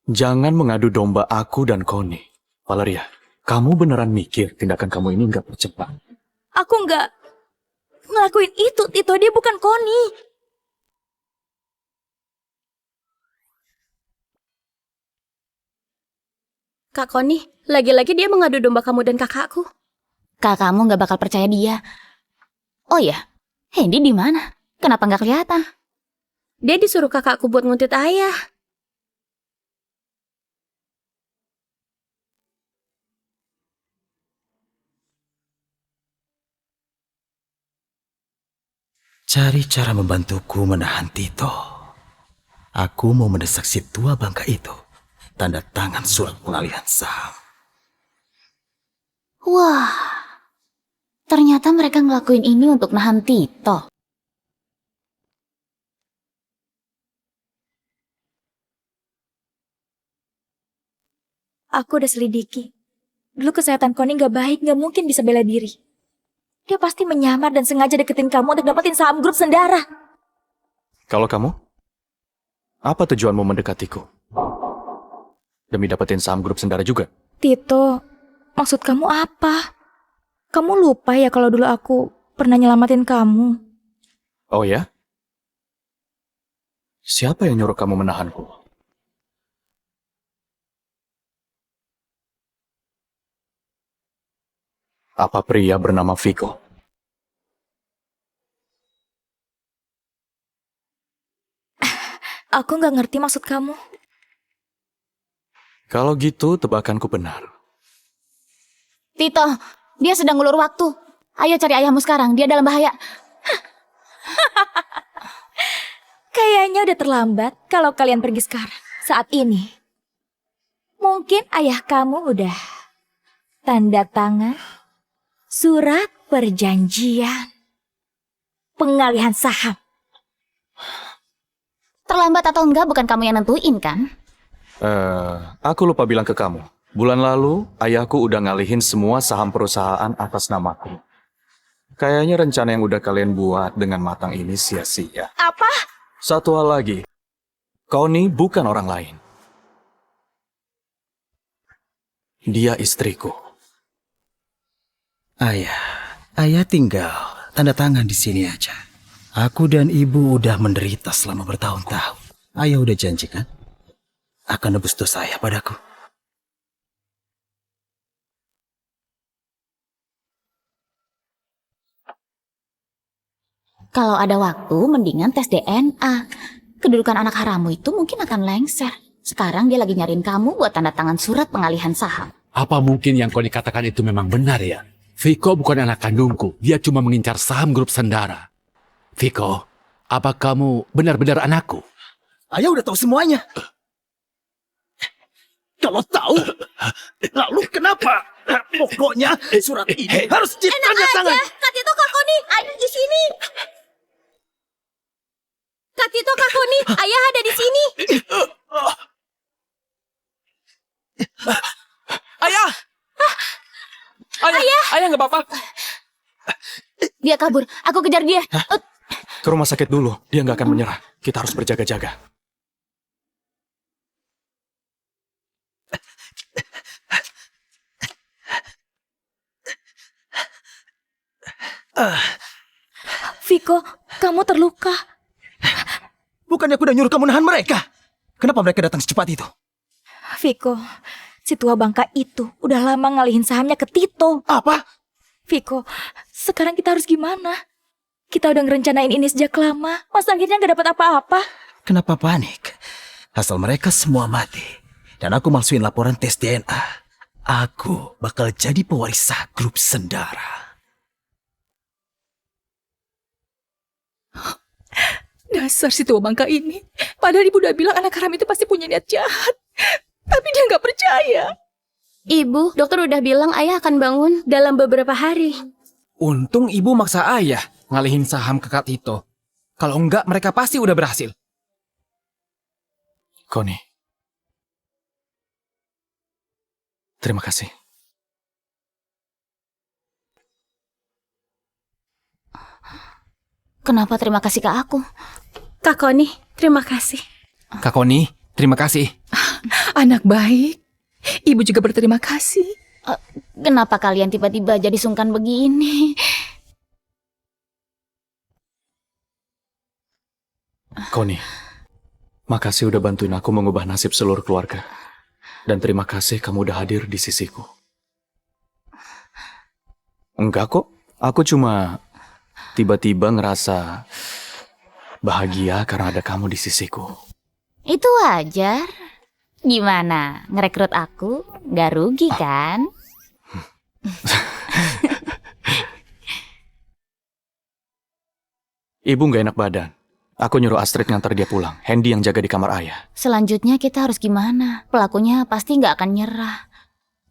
Jangan mengadu domba aku dan Connie. Valeria, kamu beneran mikir tindakan kamu ini nggak percepat? Aku nggak ngelakuin itu, Tito. Dia bukan Connie. Kak Connie, lagi-lagi dia mengadu domba kamu dan kakakku. Kakakmu nggak bakal percaya dia. Oh ya, Hendy di mana? Kenapa nggak kelihatan? Dia disuruh kakakku buat nguntit ayah. Cari cara membantuku menahan Tito. Aku mau mendesak si tua bangka itu. Tanda tangan surat pengalihan saham. Wah, ternyata mereka ngelakuin ini untuk nahan Tito. Aku udah selidiki. Dulu kesehatan Connie nggak baik, nggak mungkin bisa bela diri. Dia pasti menyamar dan sengaja deketin kamu untuk dapetin saham grup Sendara. Kalau kamu, apa tujuanmu mendekatiku? Demi dapetin saham grup Sendara juga? Tito, maksud kamu apa? Kamu lupa ya kalau dulu aku pernah nyelamatin kamu? Oh ya? Siapa yang nyuruh kamu menahanku? Apa pria bernama Viko? Aku nggak ngerti maksud kamu. Kalau gitu, tebakanku benar. Tito, dia sedang ngulur waktu. Ayo cari ayahmu sekarang, dia dalam bahaya. Kayaknya udah terlambat kalau kalian pergi sekarang. Saat ini. Mungkin ayah kamu udah tanda tangan surat perjanjian pengalihan saham. Terlambat atau enggak bukan kamu yang nentuin kan? Aku lupa bilang ke kamu. Bulan lalu, ayahku udah ngalihin semua saham perusahaan atas namaku. Kayaknya rencana yang udah kalian buat dengan matang ini sia-sia. Apa? Satu hal lagi. Connie bukan orang lain. Dia istriku. Ayah tinggal tanda tangan di sini aja. Aku dan ibu udah menderita selama bertahun-tahun. Ayah udah janji kan? Akan nebus dosa ayah padaku. Kalau ada waktu, mendingan tes DNA. Kedudukan anak haramu itu mungkin akan lengser. Sekarang dia lagi nyariin kamu buat tanda tangan surat pengalihan saham. Apa mungkin yang kau dikatakan itu memang benar ya? Viko bukan anak kandungku. Dia cuma mengincar saham grup Sendara. Viko, apa kamu benar-benar anakku? Ayah udah tahu semuanya. Kalau tahu, lalu kenapa? Pokoknya surat ini harus ditanda tangan. Kak Tito, Kak Koni, ayah di sini. Kak Tito, Kak Koni, ayah ada di sini. Ayah! Ayah nggak apa-apa. Dia kabur, aku kejar dia. Ke rumah sakit dulu, dia nggak akan menyerah. Kita harus berjaga-jaga. Viko, kamu terluka. Bukannya aku udah nyuruh kamu nahan mereka? Kenapa mereka datang secepat itu? Viko, si tua bangka itu udah lama ngalihin sahamnya ke Tito. Apa? Viko, sekarang kita harus gimana? Kita udah ngerencanain ini sejak lama. Mas akhirnya gak dapat apa-apa. Kenapa panik? Asal mereka semua mati. Dan aku masukin laporan tes DNA. Aku bakal jadi pewaris sah grup Sendara. Dasar si tua bangka ini. Padahal ibu udah bilang anak haram itu pasti punya niat jahat. Tapi dia nggak percaya. Ibu, dokter udah bilang ayah akan bangun dalam beberapa hari. Untung ibu maksa ayah ngalihin saham ke Kak Tito. Kalau enggak, mereka pasti udah berhasil. Connie. Terima kasih. Kenapa terima kasih ke aku? Kak Koni, terima kasih. Kak Connie, terima kasih. Anak baik. Ibu juga berterima kasih. Kenapa kalian tiba-tiba jadi sungkan begini? Connie, makasih udah bantuin aku mengubah nasib seluruh keluarga. Dan terima kasih kamu udah hadir di sisiku. Enggak kok, aku cuma tiba-tiba ngerasa bahagia karena ada kamu di sisiku. Itu wajar. Gimana, ngerekrut aku? Gak rugi kan? Ibu gak enak badan. Aku nyuruh Astrid ngantar dia pulang. Hendy yang jaga di kamar ayah. Selanjutnya kita harus gimana? Pelakunya pasti gak akan nyerah.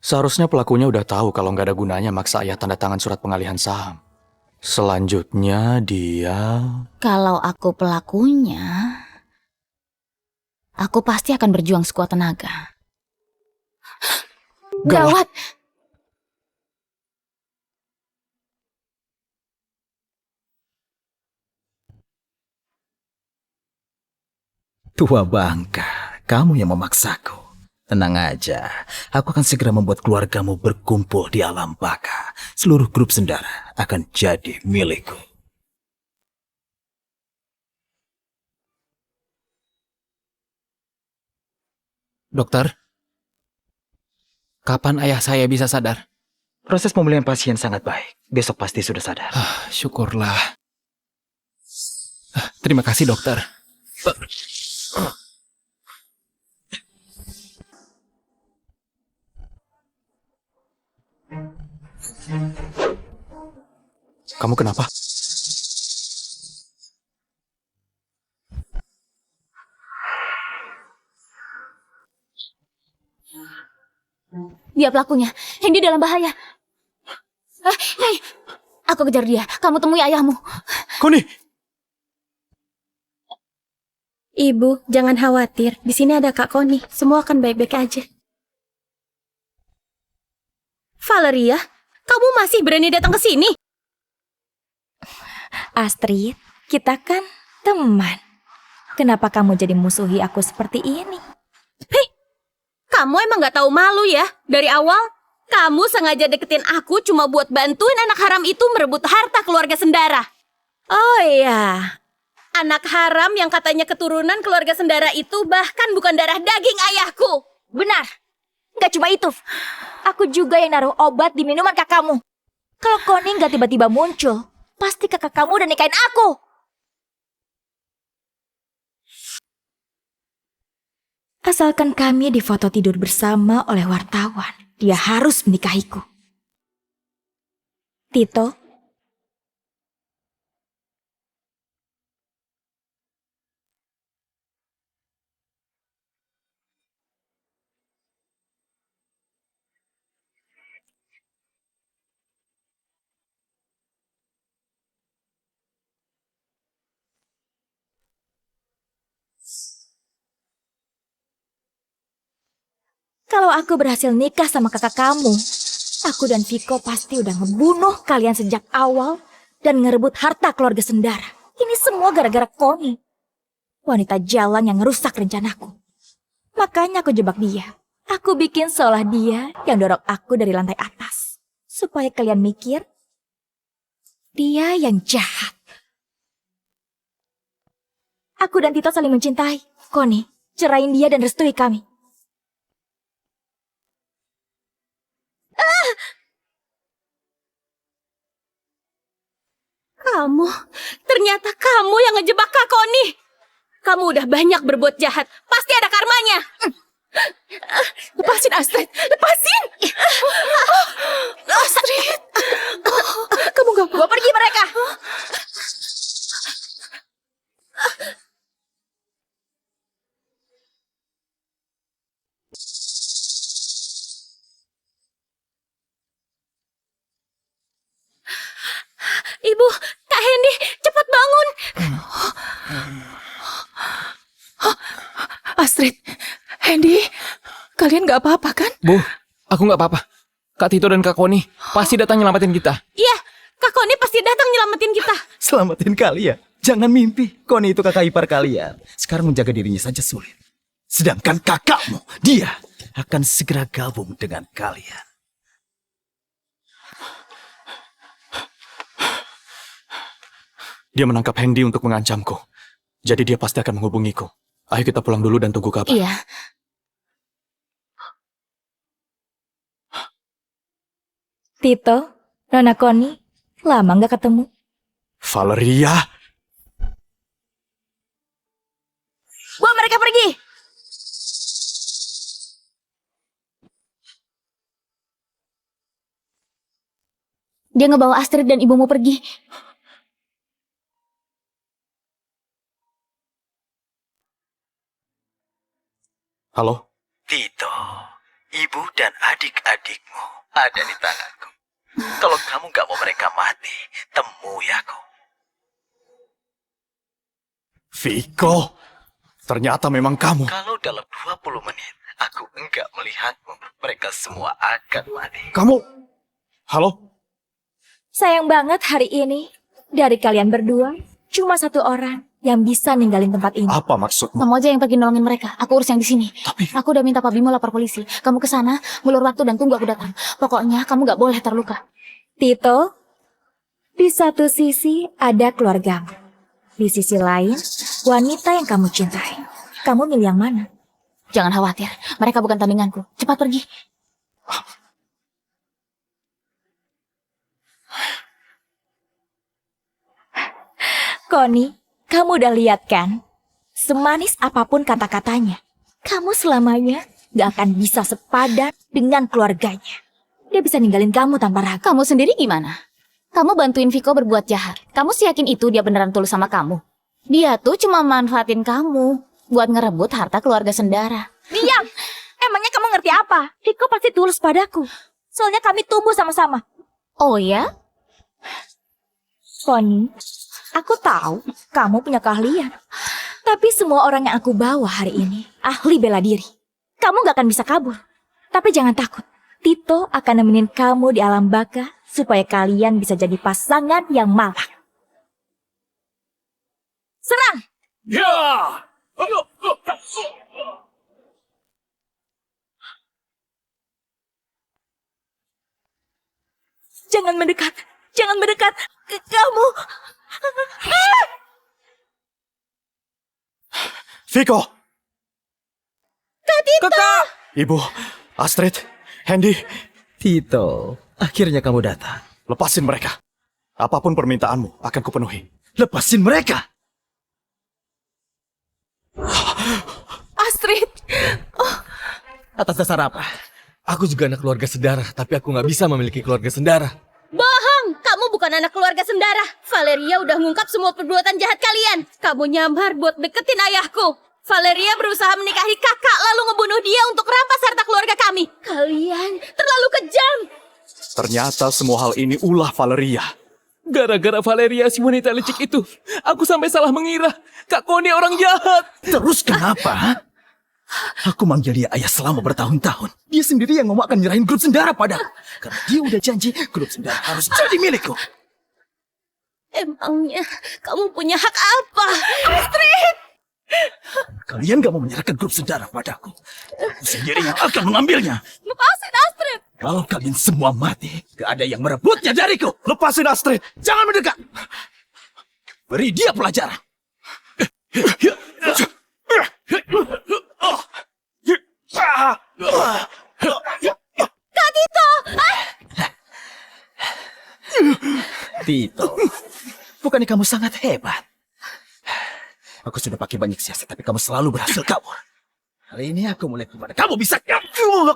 Seharusnya pelakunya udah tahu kalau gak ada gunanya maksa ayah tanda tangan surat pengalihan saham. Selanjutnya dia... Kalau aku pelakunya, aku pasti akan berjuang sekuat tenaga. Gawat! Tua bangka, kamu yang memaksaku. Tenang aja, aku akan segera membuat keluargamu berkumpul di alam baka. Seluruh grup Sendara akan jadi milikku. Dokter, kapan ayah saya bisa sadar? Proses pemulihan pasien sangat baik. Besok pasti sudah sadar. Syukurlah. Terima kasih dokter. Kamu kenapa? Dia pelakunya. Hendy dalam bahaya. Hei, aku kejar dia. Kamu temui ayahmu. Koni! Ibu, jangan khawatir. Di sini ada Kak Koni. Semua akan baik-baik aja. Valeria, kamu masih berani datang ke sini? Astrid, kita kan teman. Kenapa kamu jadi musuhi aku seperti ini? Hei, kamu emang gak tahu malu ya? Dari awal, kamu sengaja deketin aku cuma buat bantuin anak haram itu merebut harta keluarga Sendara. Oh iya, anak haram yang katanya keturunan keluarga Sendara itu bahkan bukan darah daging ayahku. Benar. Gak cuma itu. Aku juga yang naruh obat di minuman kakakmu. Kalau Koni gak tiba-tiba muncul, pasti kakak kamu udah nikahin aku. Asalkan kami difoto tidur bersama oleh wartawan, dia harus menikahiku. Tito, kalau aku berhasil nikah sama kakak kamu, aku dan Viko pasti udah ngebunuh kalian sejak awal dan ngerebut harta keluarga Sendara. Ini semua gara-gara Koni. Wanita jalan yang ngerusak rencanaku. Makanya aku jebak dia. Aku bikin seolah dia yang dorong aku dari lantai atas. Supaya kalian mikir, dia yang jahat. Aku dan Tito saling mencintai. Koni, cerain dia dan restui kami. Ternyata kamu yang ngejebak Kak Koni. Kamu udah banyak berbuat jahat, pasti ada karmanya. Lepasin Astrid, lepasin. Astrid, kamu gak Gua pergi mereka. Ibu, Kak Hendy, cepat bangun. Astrid, Hendy, kalian gak apa-apa kan? Bu, aku gak apa-apa. Kak Tito dan Kak Koni pasti datang nyelamatin kita. Iya, Kak Koni pasti datang nyelamatin kita. Selamatin kalian. Jangan mimpi. Koni itu kakak ipar kalian. Sekarang menjaga dirinya saja sulit. Sedangkan kakakmu, dia akan segera gabung dengan kalian. Dia menangkap Hendy untuk mengancamku. Jadi dia pasti akan menghubungiku. Ayo kita pulang dulu dan tunggu kabar. Iya. Tito, Nona Koni, lama gak ketemu? Valeria! Bawa mereka pergi. Dia ngebawa Astrid dan ibumu pergi. Halo? Tito, ibu dan adik-adikmu ada di tanganku. Kalau kamu gak mau mereka mati, temui aku. Viko, ternyata memang kamu. Kalau dalam 20 menit aku enggak melihatmu, mereka semua akan mati. Kamu? Halo? Sayang banget hari ini, dari kalian berdua, cuma satu orang yang bisa ninggalin tempat ini. Apa maksudmu? Kamu aja yang pergi nolongin mereka. Aku urus yang di sini. Aku udah minta Pak Bimo lapor polisi. Kamu ke sana, ngulur waktu dan tunggu aku datang. Pokoknya kamu gak boleh terluka. Tito, di satu sisi ada keluargamu. Di sisi lain, wanita yang kamu cintai. Kamu milih yang mana? Jangan khawatir, mereka bukan tandinganku. Cepat pergi. Koni, kamu udah lihat kan? Semanis apapun kata-katanya, kamu selamanya gak akan bisa sepadan dengan keluarganya. Dia bisa ninggalin kamu tanpa ragu. Kamu sendiri gimana? Kamu bantuin Viko berbuat jahat. Kamu sih yakin itu dia beneran tulus sama kamu? Dia tuh cuma manfaatin kamu buat ngerebut harta keluarga Sendara. Diam! Emangnya kamu ngerti apa? Viko pasti tulus padaku. Soalnya kami tumbuh sama-sama. Oh ya? Connie, aku tahu kamu punya keahlian. Tapi semua orang yang aku bawa hari ini ahli bela diri. Kamu gak akan bisa kabur. Tapi jangan takut. Tito akan nemenin kamu di alam baka supaya kalian bisa jadi pasangan yang malang. Serang! Ya! Jangan mendekat. Jangan mendekat. Kamu. Viko! Kak Tito! Kakak! Ibu, Astrid, Handy. Tito, akhirnya kamu datang. Lepasin mereka. Apapun permintaanmu akan kupenuhi. Lepasin mereka! Astrid! Atas dasar apa? Aku juga anak keluarga Sendara, tapi aku nggak bisa memiliki keluarga Sendara. Bohong! Kamu bukan anak keluarga Sendara. Valeria udah ngungkap semua perbuatan jahat kalian. Kamu nyamar buat deketin ayahku. Valeria berusaha menikahi kakak lalu ngebunuh dia untuk rampas harta keluarga kami. Kalian terlalu kejam. Ternyata semua hal ini ulah Valeria. Gara-gara Valeria si wanita licik itu, aku sampai salah mengira Kak Connie orang jahat. Terus kenapa? Aku manggil dia ayah selama bertahun-tahun. Dia sendiri yang ngomong akan nyerahin grup Sendara padaku. Karena dia udah janji grup Sendara harus jadi milikku. Emangnya kamu punya hak apa? Astrid! Kalian gak mau menyerahkan grup Sendara padaku. Aku sendiri yang akan mengambilnya. Lepasin Astrid! Kalau kalian semua mati, gak ada yang merebutnya dariku. Lepasin Astrid. Jangan mendekat. Beri dia pelajaran. Kak Tito! Tito, bukannya kamu sangat hebat? Aku sudah pakai banyak siasat, tapi kamu selalu berhasil kabur. Hari ini aku mulai kepada kamu bisa kabur.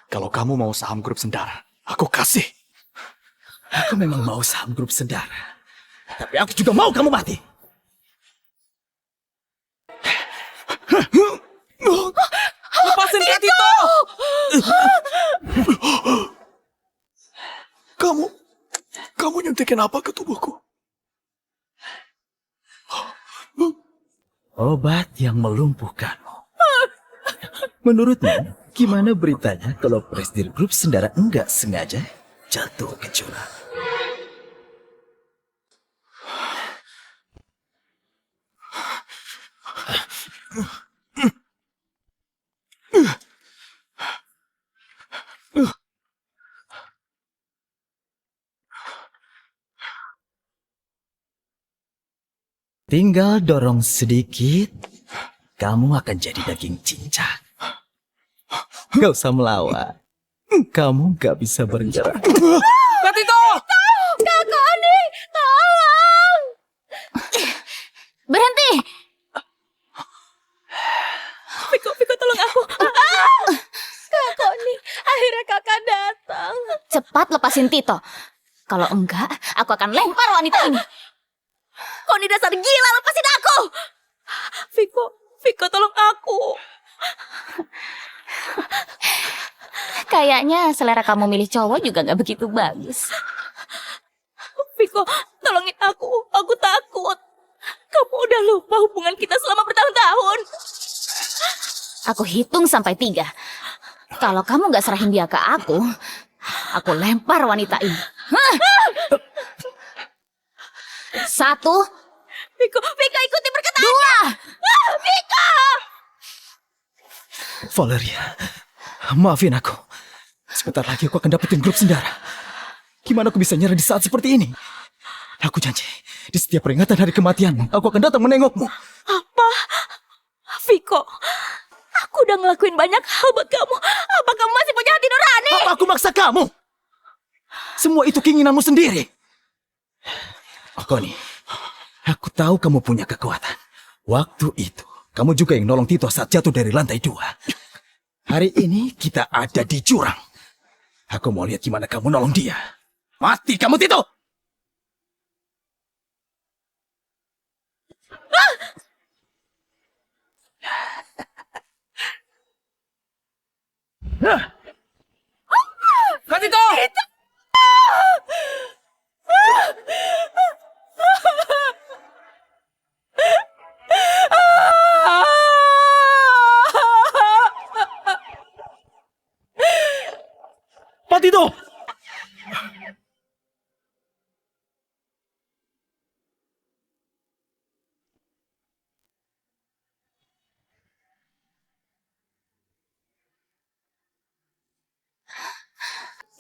Kalau kamu mau saham grup Sendara, aku kasih. Aku memang mau saham grup Sendara. Tapi aku juga mau kamu mati. Lepasin Kak Tito! Kamu nyuntikin apa ke tubuhku? Obat yang melumpuhkanmu. Menurutmu, gimana beritanya kalau presidir grup Sendara enggak sengaja jatuh ke jurang? Tinggal dorong sedikit, kamu akan jadi daging cincang. Gak usah melawan. Kamu gak bisa bergerak. Kak Tito! Kak Connie! Tolong! Berhenti! Viko tolong aku. Kak Connie, akhirnya kakak datang. Cepat lepasin Tito. Kalau enggak, aku akan lempar wanita ini. Connie dasar gila, lepasin aku! Viko tolong aku. Kayaknya selera kamu milih cowok juga gak begitu bagus. Viko, tolongin aku. Aku takut. Kamu udah lupa hubungan kita selama bertahun-tahun. Aku hitung sampai 3. Kalau kamu gak serahin dia ke aku lempar wanita ini. 1. Viko ikuti perkataan. 2. Viko! Valeria, maafin aku. Sebentar lagi aku akan dapetin grup Sendara. Gimana aku bisa nyerah di saat seperti ini? Aku janji, di setiap peringatan hari kematianmu, aku akan datang menengokmu. Apa? Viko, aku udah ngelakuin banyak hal buat kamu. Apa kamu masih punya hati nurani? Apa aku maksa kamu? Semua itu keinginanmu sendiri. Connie, aku tahu kamu punya kekuatan. Waktu itu, kamu juga yang nolong Tito saat jatuh dari lantai 2. Hari ini kita ada di jurang. Aku mau lihat gimana kamu nolong dia. Mati kamu, Tito!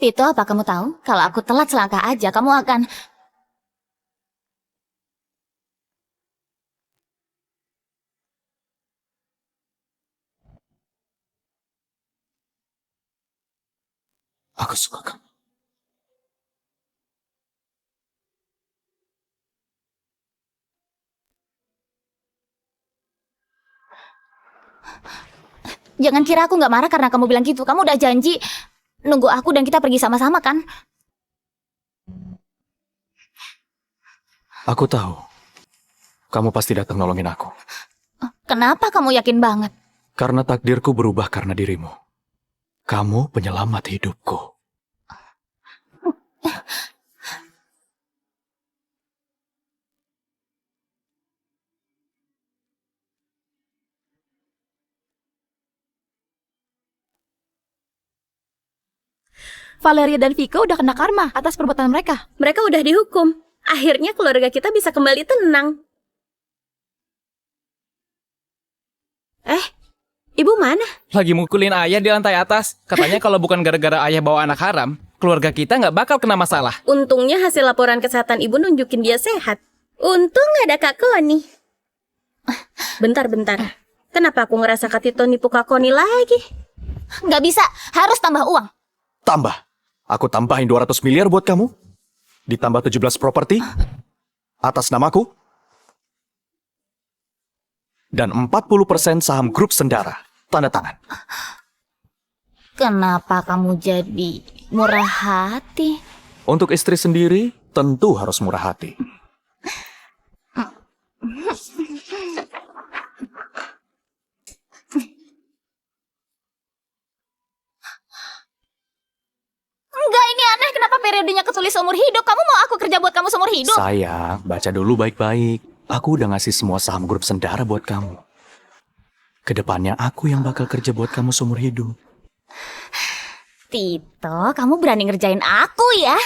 Tito, apa kamu tahu? Kalau aku telat selangkah aja, kamu akan... Aku suka kamu. Jangan kira aku nggak marah karena kamu bilang gitu. Kamu udah janji nunggu aku dan kita pergi sama-sama kan? Aku tahu. Kamu pasti datang nolongin aku. Kenapa kamu yakin banget? Karena takdirku berubah karena dirimu. Kamu penyelamat hidupku. Valeria dan Viko udah kena karma atas perbuatan mereka. Mereka udah dihukum. Akhirnya keluarga kita bisa kembali tenang. Ibu mana? Lagi mukulin ayah di lantai atas. Katanya kalau bukan gara-gara ayah bawa anak haram, keluarga kita nggak bakal kena masalah. Untungnya hasil laporan kesehatan ibu nunjukin dia sehat. Untung ada Kak Koni. Bentar. Kenapa aku ngerasa Kak Tito nipu Kak Koni lagi? Nggak bisa, harus tambah uang. Tambah. Aku tambahin 200 miliar buat kamu. Ditambah 17 properti. Atas namaku. Dan 40% saham grup Sendara. Tanda tangan. Kenapa kamu jadi murah hati? Untuk istri sendiri, tentu harus murah hati. Enggak, ini aneh. Kenapa periodenya ketulis seumur hidup? Kamu mau aku kerja buat kamu seumur hidup? Sayang, baca dulu baik-baik. Aku udah ngasih semua saham grup Sendara buat kamu. Kedepannya aku yang bakal kerja buat kamu seumur hidup. Tito, kamu berani ngerjain aku ya?